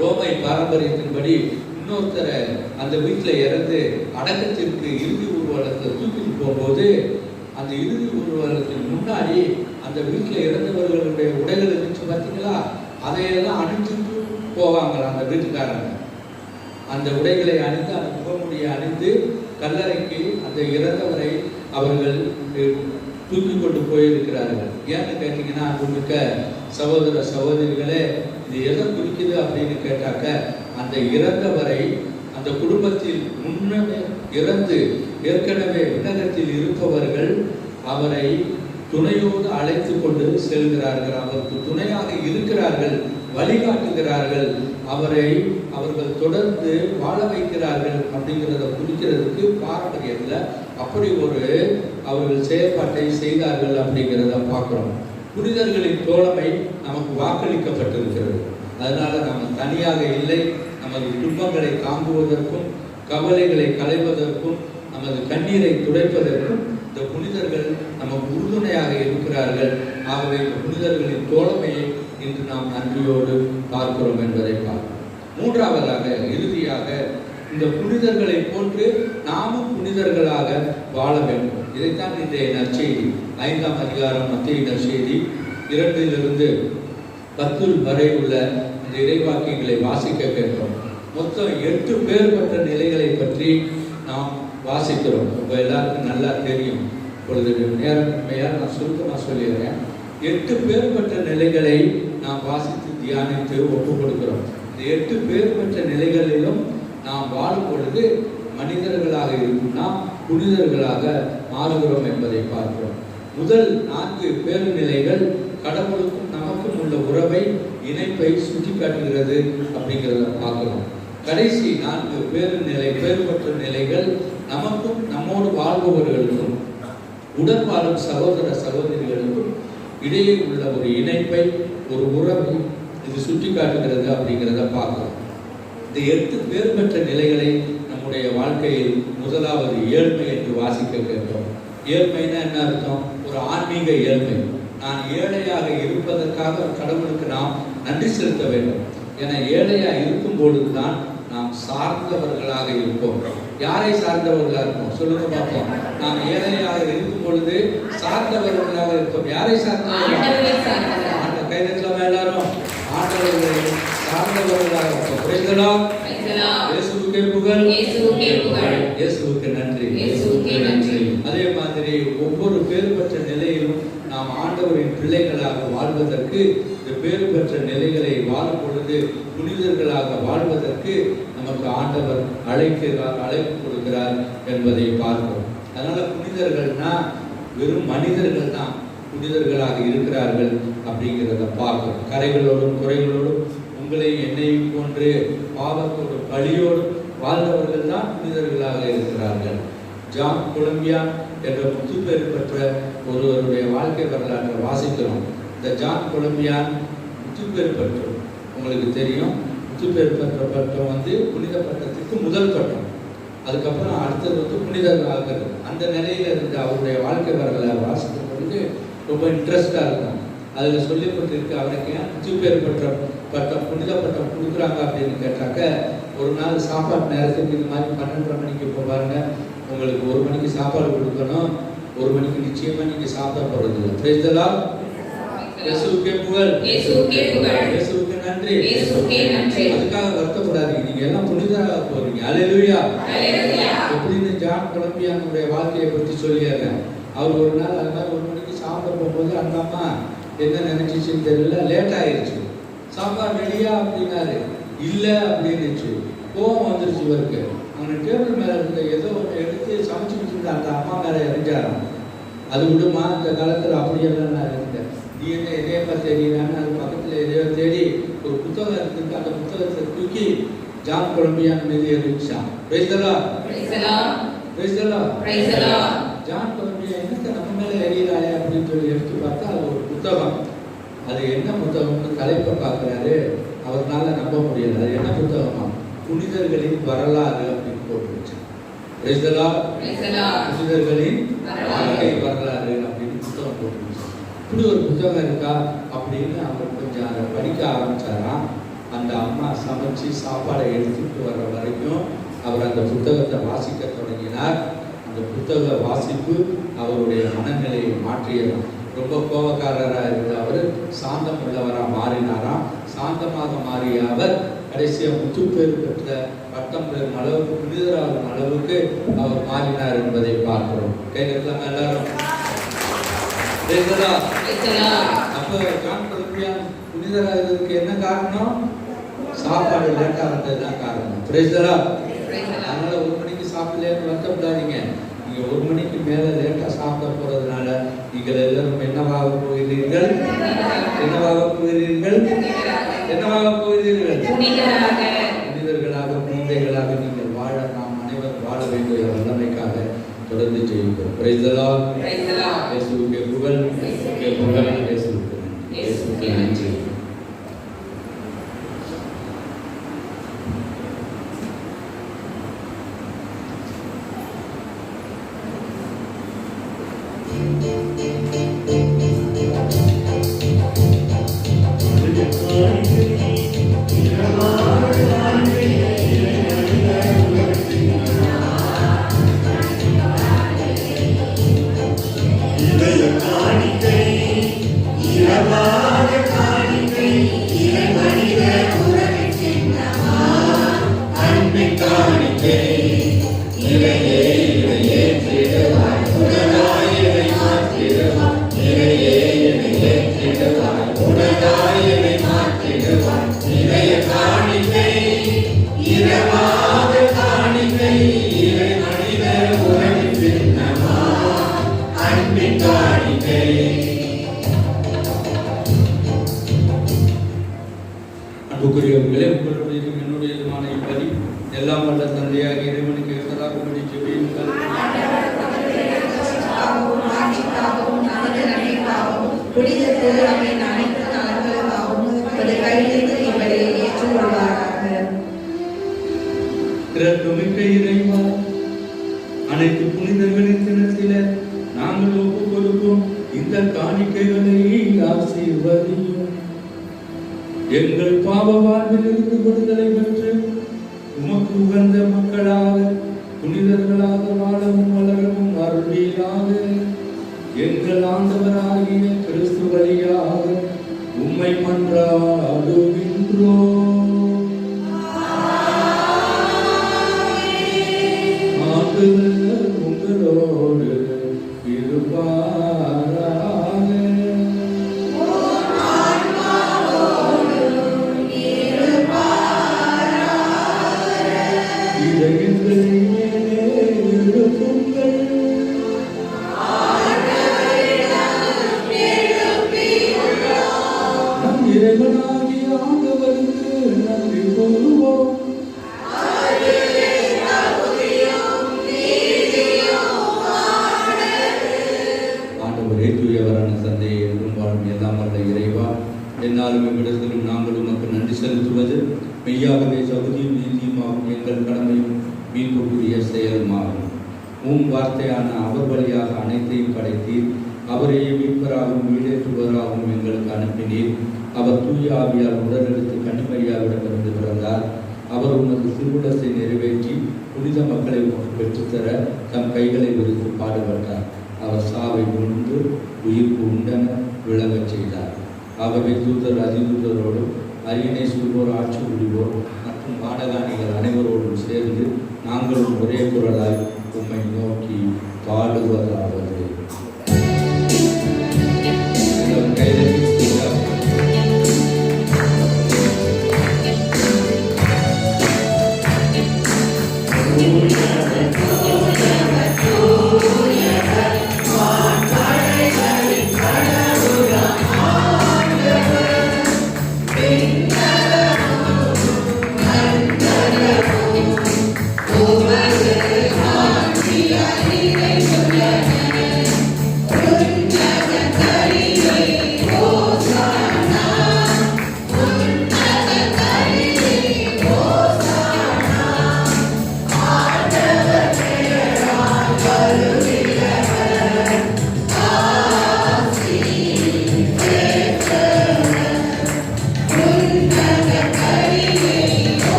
ரோமை பாரம்பரியத்தின்படி இன்னொருத்தரை அந்த வீட்டில் இறந்து அடக்கத்திற்கு இறுதி ஊர்வலத்தை தூக்கிட்டு போகும்போது அந்த இறுதி ஊர்வலத்தின் முன்னாடி அந்த வீட்டில் இறந்தவர்களுடைய உடைகள் இருந்துச்சு பார்த்தீங்களா, அதையெல்லாம் அணிஞ்சுட்டு போவாங்களா அந்த வீட்டுக்காரங்க. அந்த உடைகளை அணிந்து அந்த முகமுடியை அணிந்து கல்லறைக்கு அந்த இறந்தவரை அவர்கள் தூக்கி கொண்டு போயிருக்கிறார்கள். ஏன்னு கேட்டீங்கன்னா அன்புமிக்க சகோதர சகோதரிகளே, இது எதை குறிக்குது அப்படின்னு கேட்டாக்க அந்த இறந்தவரை அந்த குடும்பத்தில் முன்னமே இறந்து ஏற்கனவே விண்ணகத்தில் இருப்பவர்கள் அவரை துணையோடு அழைத்து கொண்டு செல்கிறார்கள், அவருக்கு துணையாக இருக்கிறார்கள், வழிகாட்டுகிறார்கள், அவர்கள் தொடர்ந்து வாழ வைக்கிறார்கள் அப்படிங்கிறத குறிக்கிறதுக்கு பாரம்பரியத்தில் அப்படி ஒரு அவர்கள் செயல்பாட்டை செய்தார்கள் அப்படிங்கிறத பார்க்கிறோம். புனிதர்களின் தோழமை நமக்கு வாக்களிக்கப்பட்டிருக்கிறது. அதனால நம்ம தனியாக இல்லை. நமது துன்பங்களை தாங்குவதற்கும் கவலைகளை களைவதற்கும் நமது கண்ணீரை துடைப்பதற்கும் இந்த புனிதர்கள் நமக்கு உறுதுணையாக இருக்கிறார்கள். ஆகவே இந்த புனிதர்களின் தோழமையை இன்று நாம் நன்றியோடு பார்க்கிறோம் என்பதை பார்க்கிறோம். மூன்றாவதாக இறுதியாக இந்த புனிதர்களை போன்று நாமும் புனிதர்களாக வாழ வேண்டும். இதைத்தான் இன்றைய நற்செய்தி 5ஆம் அதிகாரம் மத்திய நற்செய்தி 2 10 வரை உள்ள இந்த இறைவாக்கியங்களை வாசிக்க கேட்கிறோம். மொத்தம் 8 பேர்பட்ட நிலைகளை பற்றி நாம் வாசிக்கிறோம். உங்க எல்லாருக்கும் நல்லா தெரியும். இப்பொழுது நேரமையாக நான் சுருக்கமாக சொல்லிடுறேன். 8 பேர்பட்ட நிலைகளை நாம் வாசித்து தியானித்து ஒப்புக் கொடுக்கிறோம். இந்த 8 பேர்பட்ட நிலைகளிலும் நாம் வாழும் பொழுது மனிதர்களாக இருக்கும்னா புனிதர்களாக மாறுகிறோம் என்பதை பார்க்கிறோம். முதல் 4 பேருநிலைகள் கடவுளுக்கும் நமக்கும் உள்ள உறவை, இணைப்பை சுட்டி காட்டுகிறது அப்படிங்கிறத பார்க்கிறோம். கடைசி 4 பேர்பட்ட நிலைகள் நமக்கும் நம்மோடு வாழ்பவர்களுக்கும் உடன் வாழும் சகோதர சகோதரிகளுக்கும் இடையே உள்ள ஒரு இணைப்பை, ஒரு உறவை இது சுட்டி காட்டுகிறது அப்படிங்கிறத பார்க்கிறோம். இந்த 8 பேர்பட்ட நிலைகளை நம்முடைய வாழ்க்கையில் முதலாவது ஏழ்மை என்று வாசிக்க கேட்கிறோம். ஏழ்மைன்னா என்ன அர்த்தம்? ஒரு ஆன்மீக ஏழ்மை. நான் ஏழையாக இருப்பதற்காக கடவுளுக்கு நாம் நன்றி செலுத்த வேண்டும். என ஏழையா இருக்கும் பொழுதுதான் நாம் சார்ந்தவர்களாக இருப்போம். யாரை சார்ந்தவர்களாக இருப்போம் சொல்லுங்க பார்ப்போம். நாம் ஏழையாக இருக்கும் பொழுது சார்ந்தவர்களாக இருப்போம். யாரை சார்ந்தவர்கள்? அந்த கைதட்டலாமா எல்லாரும்? ஆண்டவர்களை சார்ந்தவர்களாக இருப்போம். புரியுதலாம்? இயேசுவுக்கே புகழ், இயேசுவுக்கு நன்றி. அதே மாதிரி ஒவ்வொரு பேறு பெற்ற நிலையிலும் நாம் ஆண்டவரின் பிள்ளைகளாக வாழ்வதற்கு, இந்த பேறு பெற்ற நிலைகளை வாழும் பொழுது புனிதர்களாக வாழ்வதற்கு நமக்கு ஆண்டவர் அழைப்பு கொடுக்கிறார் என்பதை பார்க்கிறோம். அதனால புனிதர்கள்னா வெறும் மனிதர்கள் தான் புனிதர்களாக இருக்கிறார்கள் அப்படிங்கிறத பார்க்கிறோம். கரைகளோடும் குறைகளோடும் உங்களையும் என்னையும் போன்று பாவத்தோடும் பழியோடும் வாழ்ந்தவர்கள் தான் புனிதர்களாக இருக்கிறார்கள். ஜான் கொலம்பியான் என்ற முத்துப்பேறு பெற்ற ஒருவருடைய வாழ்க்கை வரலாற்றை வாசிக்கிறோம். இந்த ஜான் கொலம்பியான் முத்துப்பேறு பெற்றோர், உங்களுக்கு தெரியும். முத்துப்பேறு பெற்ற பட்டம் புனித பட்டத்துக்கு முதல் பட்டம். அதுக்கப்புறம் அடுத்தது புனிதர் ஆகிறது. அந்த நிலையில இருந்த அவருடைய வாழ்க்கை வரலாறு வாசிக்கும் பொழுது ரொம்ப இன்ட்ரெஸ்டா இருக்கும். அதுல சொல்லப்பட்டிருக்கு, அவனுக்கு ஏன் முத்துப்பேறு பெற்ற பட்டம் புனித பட்டம் கொடுக்குறாங்க அப்படின்னு கேட்டாக்க, ஒரு நாள் சாப்பாடு நேரத்துக்கு இது மாதிரி 12:30 மணிக்கு இப்போ பாருங்க, உங்களுக்கு 1 மணிக்கு சாப்பாடு கொடுக்கணும். 1 மணிக்கு நிச்சயமா நீங்க சாப்பிட போறது இல்லை. Price the Lord. இயேசுவுக்கே புகழ், இயேசுவுக்கே புகழ், இயேசுவுக்கே நன்றி, இயேசுவுக்கே நன்றி. அதுக்காக வருத்தப்படாதீங்க, நீங்க எல்லாம் புனிதராக போறீங்க. அல்லேலூயா, அல்லேலூயா. எப்படின்னு ஜான் கொலம்பியானுடைய வாழ்க்கையை பற்றி சொல்லிடுறேன். அவர் ஒரு நாள் அது மாதிரி 1 மணிக்கு சாப்பிட போகும்போது அந்த அம்மா என்ன நினைச்சிச்சுன்னு தெரியல, லேட் ஆயிடுச்சு. சாப்பாடு ரெடியா அப்படின்னாரு, இல்லை அப்படின்னுச்சு. கோவம் வந்துருச்சு இவருக்கு. அவங்க டேபிள் மேல இருந்த ஏதோ ஒன்று எடுத்து சமைச்சுக்கிட்டு இருந்த அந்த அம்மா மேல எரிஞ்சாராம். அது விடுமா, இந்த காலத்துல அப்படியெல்லாம் நான் இருந்தேன், நீ என்ன எதையப்பா தெரியுறான்னு அது பக்கத்துல எதையோ தேடி ஒரு புத்தகம் இருக்கு, அந்த புத்தகத்தை தூக்கி ஜான் கொலம்பியான் மீது எரிஞ்சான். Praise the Lord, praise the Lord, praise the Lord, praise the Lord. John கொலம்பியான் என்னத்த நம்ம மேல எரியிறாளே அப்படின்னு சொல்லி எடுத்து பார்த்தா அது ஒரு புத்தகம். அது என்ன புத்தகம்னு தலைப்பை பார்க்குறாரு. அவர்னால நம்ப முடியல. அது என்ன புத்தகமா? புனிதர்களின் வரலாறு அப்படின்னு போட்டுருச்சு. Praise the Lord, praise the Lord. புனிதர்களின் வாழ்க்கை வரலாறு அப்படின்னு புத்தகம் போட்டுருச்சு. இப்படி ஒரு புத்தகம் இருக்கா அப்படின்னு அவர் கொஞ்சம் அதை படிக்க ஆரம்பிச்சாராம். அந்த அம்மா சமைச்சு சாப்பாடை எடுத்துட்டு வர்ற வரைக்கும் அவர் அந்த புத்தகத்தை வாசிக்க தொடங்கினார். அந்த புத்தக வாசிப்பு அவருடைய மனநிலையை மாற்றியதாம். ரொம்ப கோபக்காரராக இருந்த அவர் சாந்தம் உள்ளவராக மாறினாராம். சாந்தமாக மாறிய அவர் கடைசியாக முத்துப்பேறு பெற்ற பட்டம் பெறும் அளவுக்கு, புனிதராகும் அளவுக்கு அவர் மாறினார் என்பதை பார்க்கிறோம். கைகளாம் எல்லாரும். அப்போ ஜான் கொலம்பியான் புனிதராகிறதுக்கு என்ன காரணம்? சாப்பாடு லேட்டா வந்தது தான் காரணம். Price the Lord. அதனால 1 மணிக்கு சாப்பிடலன்னு வருத்தப்படாதீங்க. நீங்க 1 மணிக்கு மேல லேட்டா சாப்பிட போறதுனால நீங்கள் எல்லாரும் என்னவாக போகிறீர்கள்? என்னவாக போகிறீர்கள்? என்னவாக போகிறீர்கள்? புனிதர்களாக, புனிதைகளாக நீங்கள் வாழ நாம் அனைவரும் வாழ வேண்டிய வல்லமைக்காக தொடர்ந்து ஜெயிப்போம். Price the Lord, praise the Lord. இயேசுவுக்கே புகழ், இயேசுவுக்கே புகழ், இயேசுவுக்கே நன்றி. அன்புக்குரியவர்களே, உங்களுடையதும் என்னுடையதுமான இப்படி எல்லாம் வல்ல தந்தையாக இறைவனுக்கு எதிராக உங்களுடைய ஜெபியுங்கள். இரக்கமிக்க இறைவா, அனைத்து புனிதர்களின் தினத்தில நாங்கள் ஒப்புக் கொடுக்கும் இந்த காணிக்கைகளை ஆசீர்வதியும். எங்கள் பாவ வாழ்விலிருந்து விடுதலை பெற்று உமக்கு உகந்த மக்களாக, புனிதர்களாக வாழவும் வளரவும் அருள்வீராக. எங்கள் ஆண்டவராகிய கிறிஸ்து வழியாக உம்மை மன்றாடுகின்றோம். ஆண்டவர் உங்களோடு வாழும் எல்லாம் வல்ல இறைவா, என்னாலும் இவ்விடத்திலும் நாங்கள் உமக்கு நன்றி செலுத்துவது மெய்யாகவே தகுதியும் நீதியுமாகும் எங்கள் கடமையும் மீட்புக்குரிய செயலுமாகும். வார்த்தையான அவர் வழியாக அனைத்தையும் படைத்தீர். அவரையே மீட்பராகவும் ஈடேற்றுவராகவும் எங்களுக்கு அனுப்பினீர். அவர் தூய ஆவியால் உடலெடுத்து கன்னிமரியாவிடமிருந்து பிறந்தார். அவர் உமது திருவுளத்தை நிறைவேற்றி புனித மக்களை உமக்கு பெற்றுத்தர தம் கைகளை விரித்து பாடுபட்டார். அவர் சாவை உண்டு உயிர்ப்பு உண்டென விளங்கச் செய்தார். ஆகவே தூதர் அதிதூதரோடும் அரியணை சொல்வோர் ஆட்சி புரிவோர் மற்றும் பாடகாணிகள் அனைவரோடும் சேர்ந்து நாங்களும் ஒரே குரலாய் உம்மை நோக்கி பாடுவதாவது.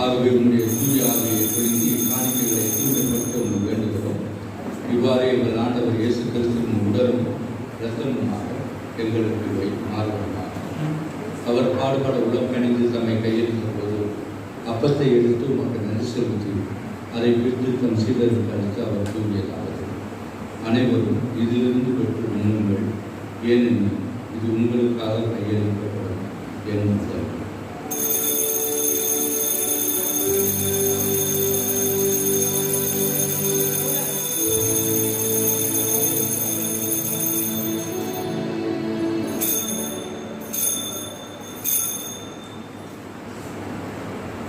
ஆகவே உன்னுடைய தூய ஆவியை பொழிந்து காணிக்கைகளை தூய்மைப்படுத்த ஒன்று வேண்டுகிறோம். இவ்வாறே எங்கள் ஆண்டவர் இயேசு கிறிஸ்துவின் உடலும் இரத்தமுமாக எங்களுக்கு மாறுவதாக. அவர் பாடுபட உளம் கணிந்து தம்மை கையெழுத்த போது அப்பத்தை எடுத்து உமக்கு நன்றி செலுத்தி அதை பிரித்து தம் சீடருக்கு அளித்து அவர் கூறியதாவது: அனைவரும் இதிலிருந்து பெற்று உண்ணுங்கள், ஏனெனில் இது உங்களுக்காக கையெழுக்கப்படும் என் உடல்.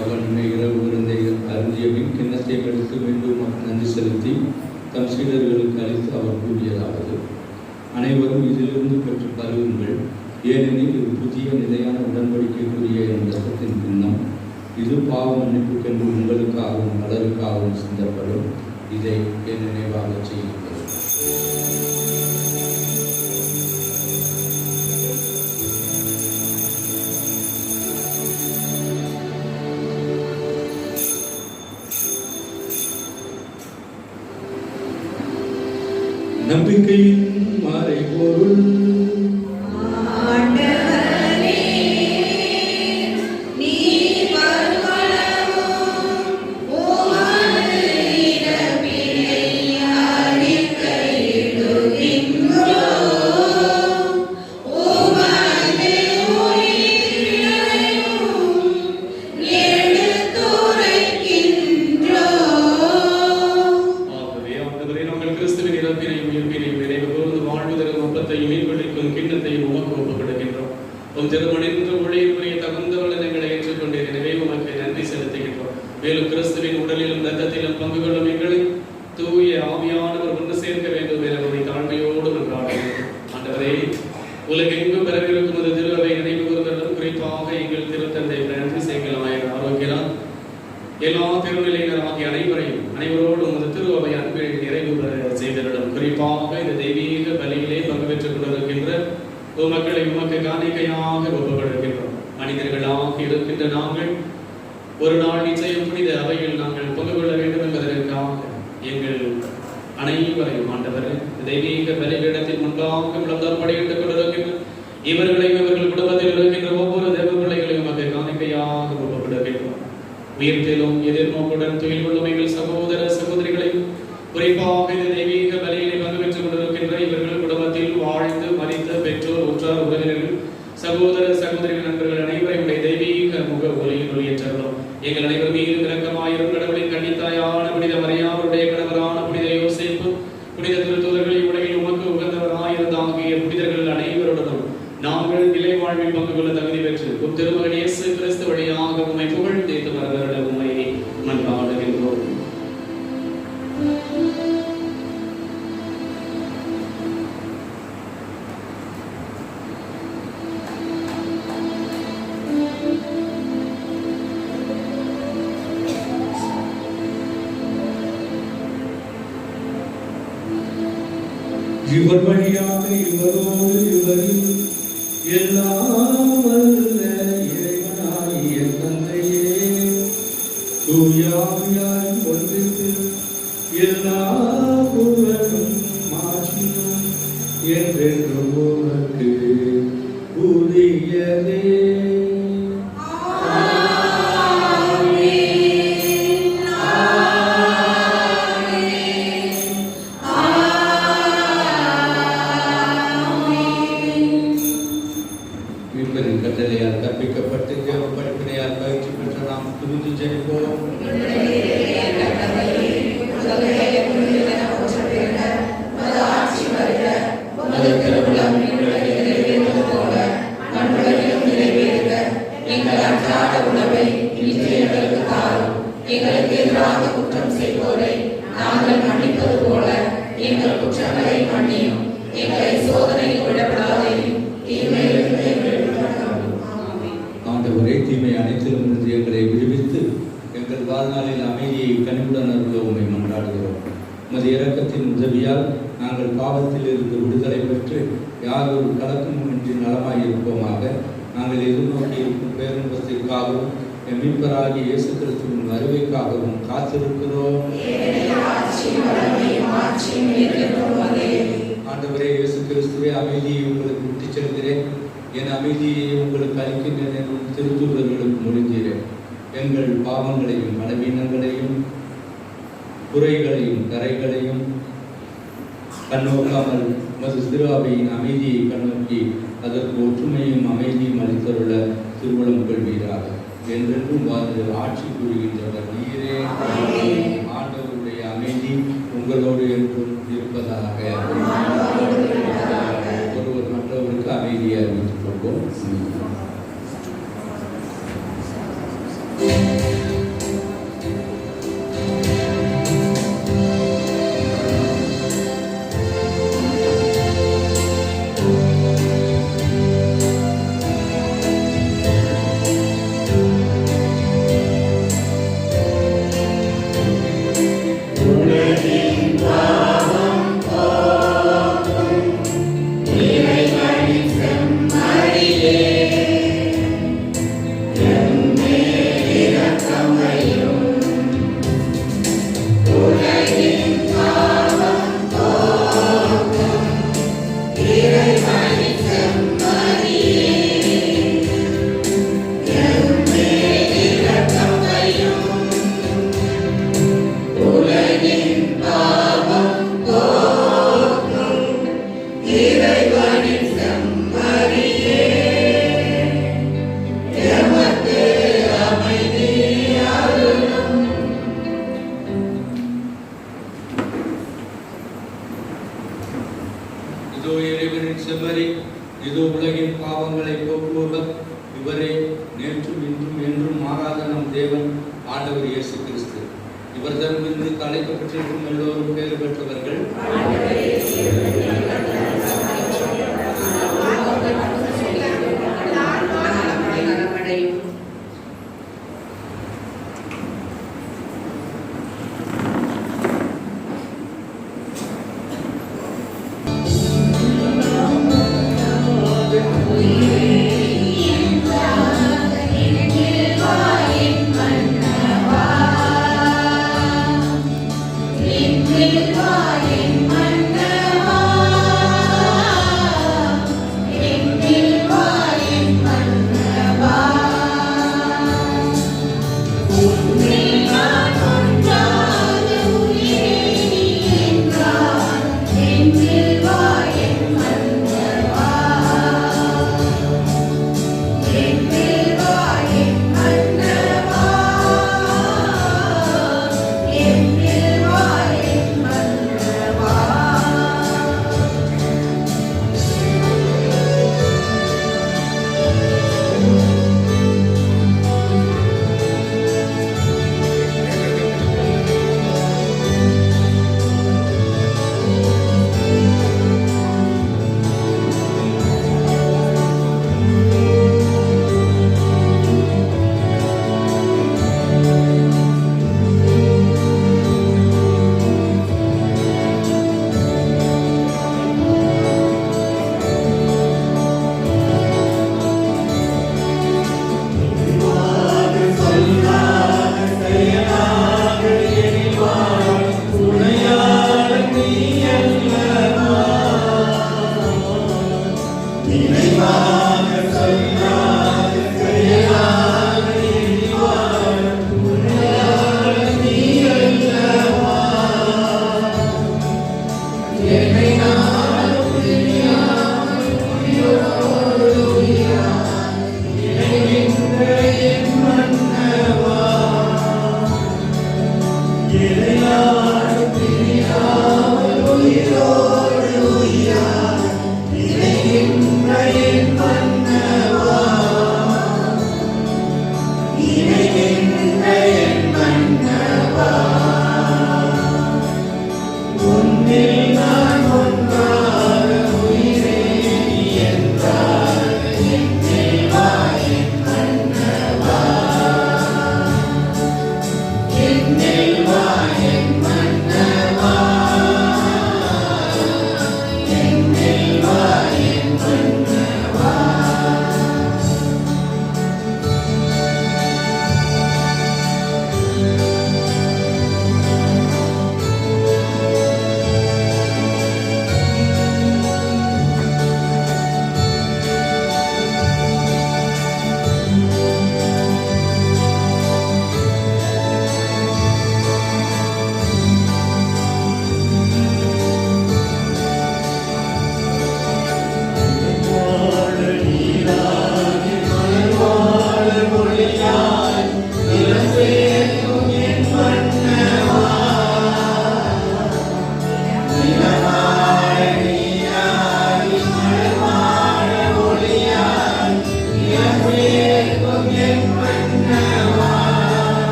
அவன் இரவு விருந்தை அருந்தியபின் கிண்ணத்தை எடுத்து மீண்டும் நன்றி செலுத்தி தம் சீடர்களுக்கு அளித்து அவர் கூறியதாவது: அனைவரும் இதிலிருந்து பெற்று பருகுங்கள், ஏனெனில் இது புதிய நிலையான உடன்படிக்கைக்குரிய என் இரத்தத்தின் பின்னம். இது பாவ மன்னிப்புக்கென்று உங்களுக்காகவும் பலருக்காகவும் சிந்தப்படும். இதை என் நினைவாக செய்யுங்கள். நம்பிக்கையின் மறைபொருள் மேலும் கிறிஸ்துவின் உடலிலும் இரத்தத்திலும் பங்கு கொள்ளும் எங்களை தூய ஆவியானவர் ஒன்று சேர்க்க வேண்டும் என உங்களை தாழ்மையோடு நன்றாடுகிறோம். ஆண்டவரே, உலகெங்கும் பரவிருக்கும் அந்த திருவை நினைவு கூறுவதும் குறிப்பாக எங்கள் திருத்தந்தை பிரான்சிஸ், எங்கள் ஆயர் ஆரோக்கியரால் எல்லா திருநிலையினர் ஆகிய அனைவரோடு உமது திருவை அன்பில் நிறைவு பெற செய்திடும். குறிப்பாக இந்த தெய்வீக பலியிலே பங்கு பெற்றுக் கொண்டிருக்கின்ற மக்களை உமக்கு காணிக்கையாக ஒப்புக்கொண்டிருக்கின்றோம். மனிதர்களாக இருக்கின்ற நாங்கள் ஒரு நாள் நிச்சயம் புனித அவையில் நாங்கள் பங்கு கொள்ள வேண்டும் என்பதற்காக எங்கள் அனைவரையும் ஆண்டவர் தெய்வீக பலிபீடத்தின் முன்பாக விளம்பரப்படையிட்டுக் கொண்டிருக்கின்ற இவர்களையும் இவர்கள் குடும்பத்தில் இருக்கின்ற ஒவ்வொரு தேவ பிள்ளைகளையும் மக்கள் காணிக்கையாக ஒப்புக்கொண்டிருக்கின்றோம். உயிர்த்திலும் எதிர்நோக்குடன் தொழில் கொள்ளும் எங்கள் சகோதர சகோதரிகளையும் குறிப்பாக இந்த தெய்வீக பலியிலே பங்கு பெற்றுக் கொண்டிருக்கின்ற இவர்கள் குடும்பத்தில் வாழ்ந்து மரித்த பெற்றோர், உற்றார், உறவினர்கள், சகோதர சகோதரிகள், நண்பர்கள் அனைவரையும் தெய்வீக முக ஒலியில் ஒளியேற்றலாம். எங்கள் அனைவரும் மீது இரக்கமாயிரும். கடவுளின் கன்னித்தாயான புனித மரியாவுடைய கணவரான புனித யோசேப்பு, புனித திருத்தூதர்களை உலகில் உமக்கு உகந்தவராயிருந்தாகிய புனிதர்கள் அனைவருடனும் நாங்கள் வாழ்வில் பங்கு கொள்ள தகுதி பெற்று உம் திருமகன் இயேசு கிறிஸ்து வழியாக உம்மை புகழ்ந்தேத்து வரவருட உம்மை மன்றாடுகின்றோம். இவர் வழியாக இவரோடு இவரில் எல்லாம் வல்ல இறைவனாகிய தந்தையே தூயாவியாய் ஒன்றித்து எல்லா புகழும் மாட்சியும் என்றென்றும் உமக்கு உரியதே. கட்டளையால் கற்பிக்கப்பட்டு தேவ படிப்பினையால் பயிற்சி பெற்ற நாம் துணிந்து ஜெயிப்போம். எங்களுக்கு எதிராக குற்றம் செய்வோரை நாங்கள் மன்னிப்பது போல எங்கள் குற்றங்களை மன்னியும், எங்களை சோதனையில் விடப்படாதையும் தீமையிலிருந்து எங்களை விடுவித்தருளும். ஆமென். ஆண்டவரே, தீமை அனைத்திலிருந்து எங்களை விடுவித்து எங்கள் வாழ்நாளில் அமைதியை கனிவுடன் அருள உம்மை மன்றாடுகிறோம். உமது இரக்கத்தின் உதவியால் நாங்கள் பாவத்தில் இருந்து விடுதலை பெற்று யாரொரு கலக்கமுமின்றி நலமாய் இருப்போமாக. நாங்கள் எதிர்நோக்கி இருக்கும் பேரின்பத்திற்காகவும் என் மீட்பராகிய இயேசு கிறிஸ்துவின் வருகைக்காகவும் காத்திருக்கிறோம். ஆண்டவரே இயேசு கிறிஸ்துவே, அமைதியை உங்களுக்கு விட்டுச் செல்கிறேன், என் அமைதியை உங்களுக்கு அளிக்கின்றேன் என்றும் திருத்தூதர்களுக்கு மொழிகிறேன். எங்கள் பாவங்களையும் பலவீனங்களையும் குறைகளையும் கரைகளையும் கண்ணோக்காமல் மது திருவாவையின் அமைதியை கண்ணோக்கி அதற்கு ஒற்றுமையும் அமைதியும் அளித்தருள திருவுளம் கொள்வீராக. என்றென்றும் வாழ்ந்து ஆட்சி புரிகின்றவர் நீரே. ஆண்டவருடைய அமைதி உங்களோடு என்றும் இருப்பதாக. ஒருவர் மற்றவருக்கு அமைதியை அறிவித்துக் கொள்வோம். இதோ இறைவனின் செம்மறி, இதோ உலகின் பாவங்களை போக்குபவர், இவரே நேற்றும் இன்றும் என்றும் மாறாத நம் தேவன் ஆண்டவர் இயேசு கிறிஸ்து. இவர் தம்மிருந்து அழைக்கப்பட்டிருக்கும் எல்லோரும் பேர் பெற்றவர்கள். என் மன்னவா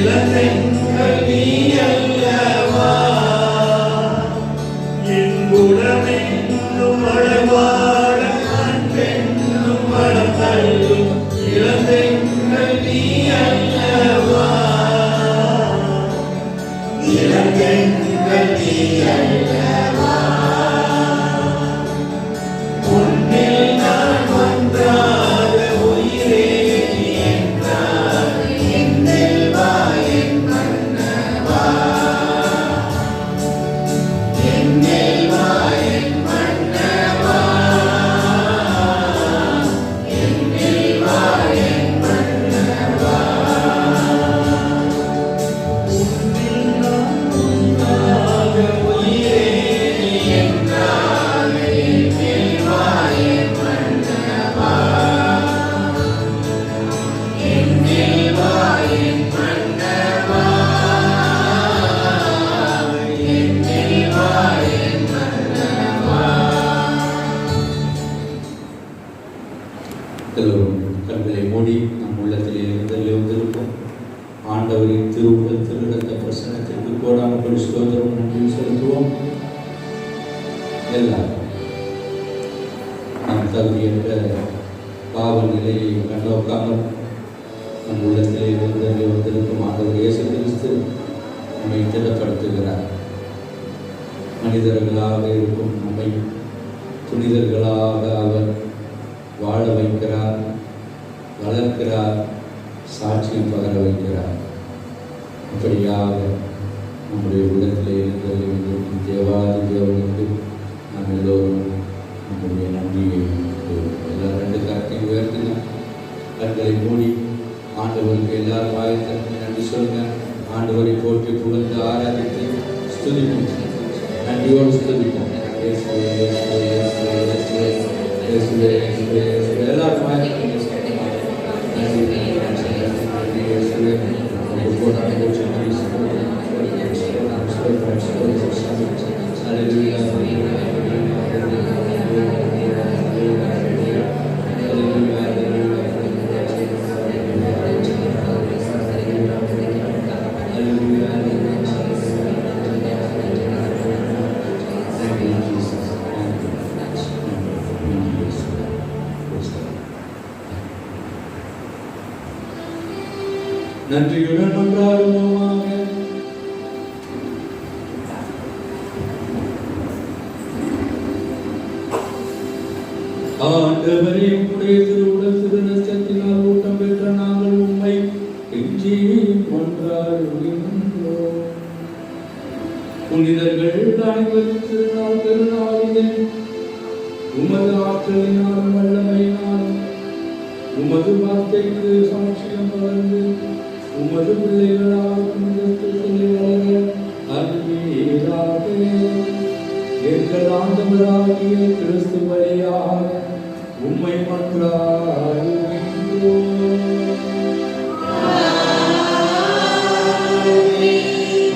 இளந்தெங்கள் நீ அல்லவா என் குணமென்னும் அளவாட அன்பென்னும் மனம் தள்ளும் இளந்தெங்கள் நீ அல்லவா இளந்தெங்கள் நீ அல்லவா உன்னில் நான் ஒன்றாக உயிரே நீ என்றார் என்னில் வா என் மன்னவா என்னில் வா என் மன்னவா என்னில் வா என் மன்னவா உன்னில் நான் ஒன்றாக உயிரே நீ என்றார் என்னில் வா என் மன்னவா என்னில் வா என் மன்னவா என்னில் வா என் மன்னவா. எல்லோரும் கண்களை மூடி நம் உள்ளத்திலே இருந்ததிலே வந்திருப்போம். ஆண்டவரின் திருவுடல் திருநத்த பிரசனத்திற்கு கோடான ஸ்தோத்திரம் நன்றி செலுத்துவோம். எல்லாம் நம் தகுதியற்ற பாவ நிலையை கண்டோக்காமல் நம் உள்ளத்திலே இருந்ததிலே வந்திருக்கும் ஆண்டவர் இயேசு கிறிஸ்து நம்மை திடப்படுத்துகிறார். மனிதர்களாக இருக்கும் நம்மை துணிதர்களாக அவர் வாழ வைக்கிறார், வளர்க்கிறார், சாட்சியம் பகர வைக்கிறார். அப்படியாக நம்முடைய உள்ளத்திலே இருந்ததை வந்திருக்கும் தேவாதி தேவனுக்கு நாம் எல்லோரும் நம்முடைய நன்றியை எல்லா ரெண்டு கரத்தையும் உயர்த்துங்க. கண்களை மூடி ஆண்டவருக்கு எல்லாரும் வாய்த்த நன்றி சொல்லுங்க. ஆண்டவரை போற்றி புகழ்ந்து ஆராதித்து ஸ்துதிப்போம். நன்றியோடு ஸ்துதிப்போம். எல்லாரும் நன்றியுடன் கொண்டாடுவோமாக. ஆண்டவரே, உம்முடைய திருவுடல் திருநச்சத்தினால் ஊட்டம் பெற்ற நாங்கள் உம்மை எஞ்சி கொண்டாடுகின்றோம். புனிதர்கள் அனைவரும் திருநாள் பெருநாளிலே உமது ஆற்றலினாலும் வல்லமையினாலும் உமது வார்த்தைக்கு சாட்சியம் வளர்ந்து உமது பிள்ளைகளால் வளர அறிவீராக. எங்கள் ஆண்டவராகிய கிறிஸ்து வழியாக உம்மை மன்றாடுகின்றோம்.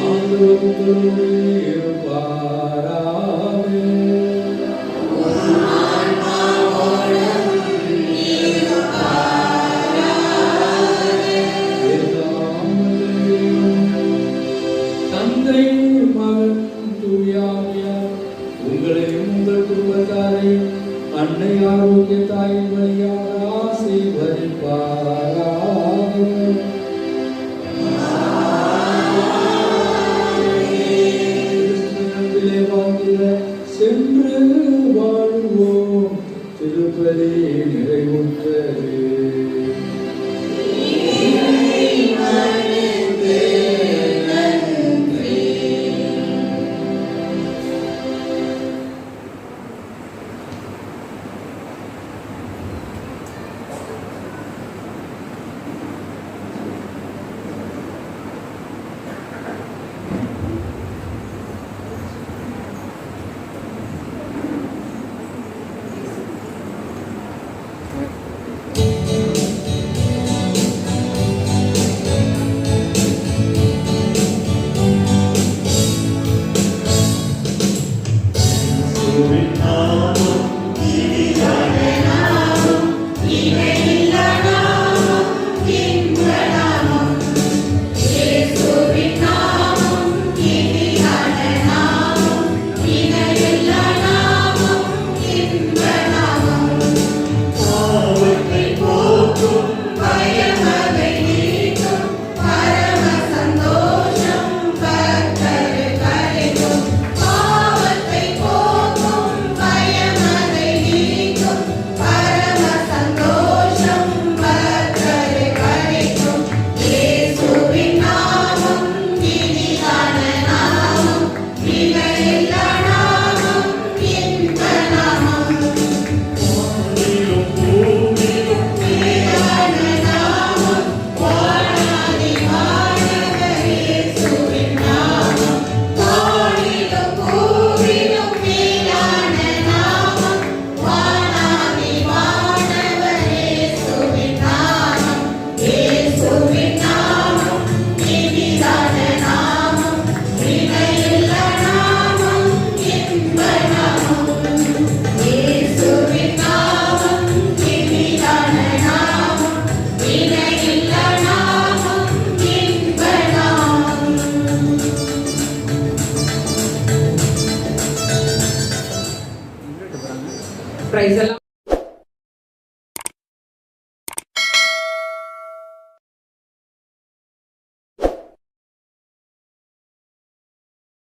ஆண்டவர் உங்களோடு இருப்பாராக. தந்தை மகன் தூயாவியார் உங்களையும் உங்கள் குடும்பத்தாரையும் அன்னை ஆரோக்கிய தாயின் வழியாக ஆசீர்வதிப்பாராக. பிரைஸ் எல்லாம்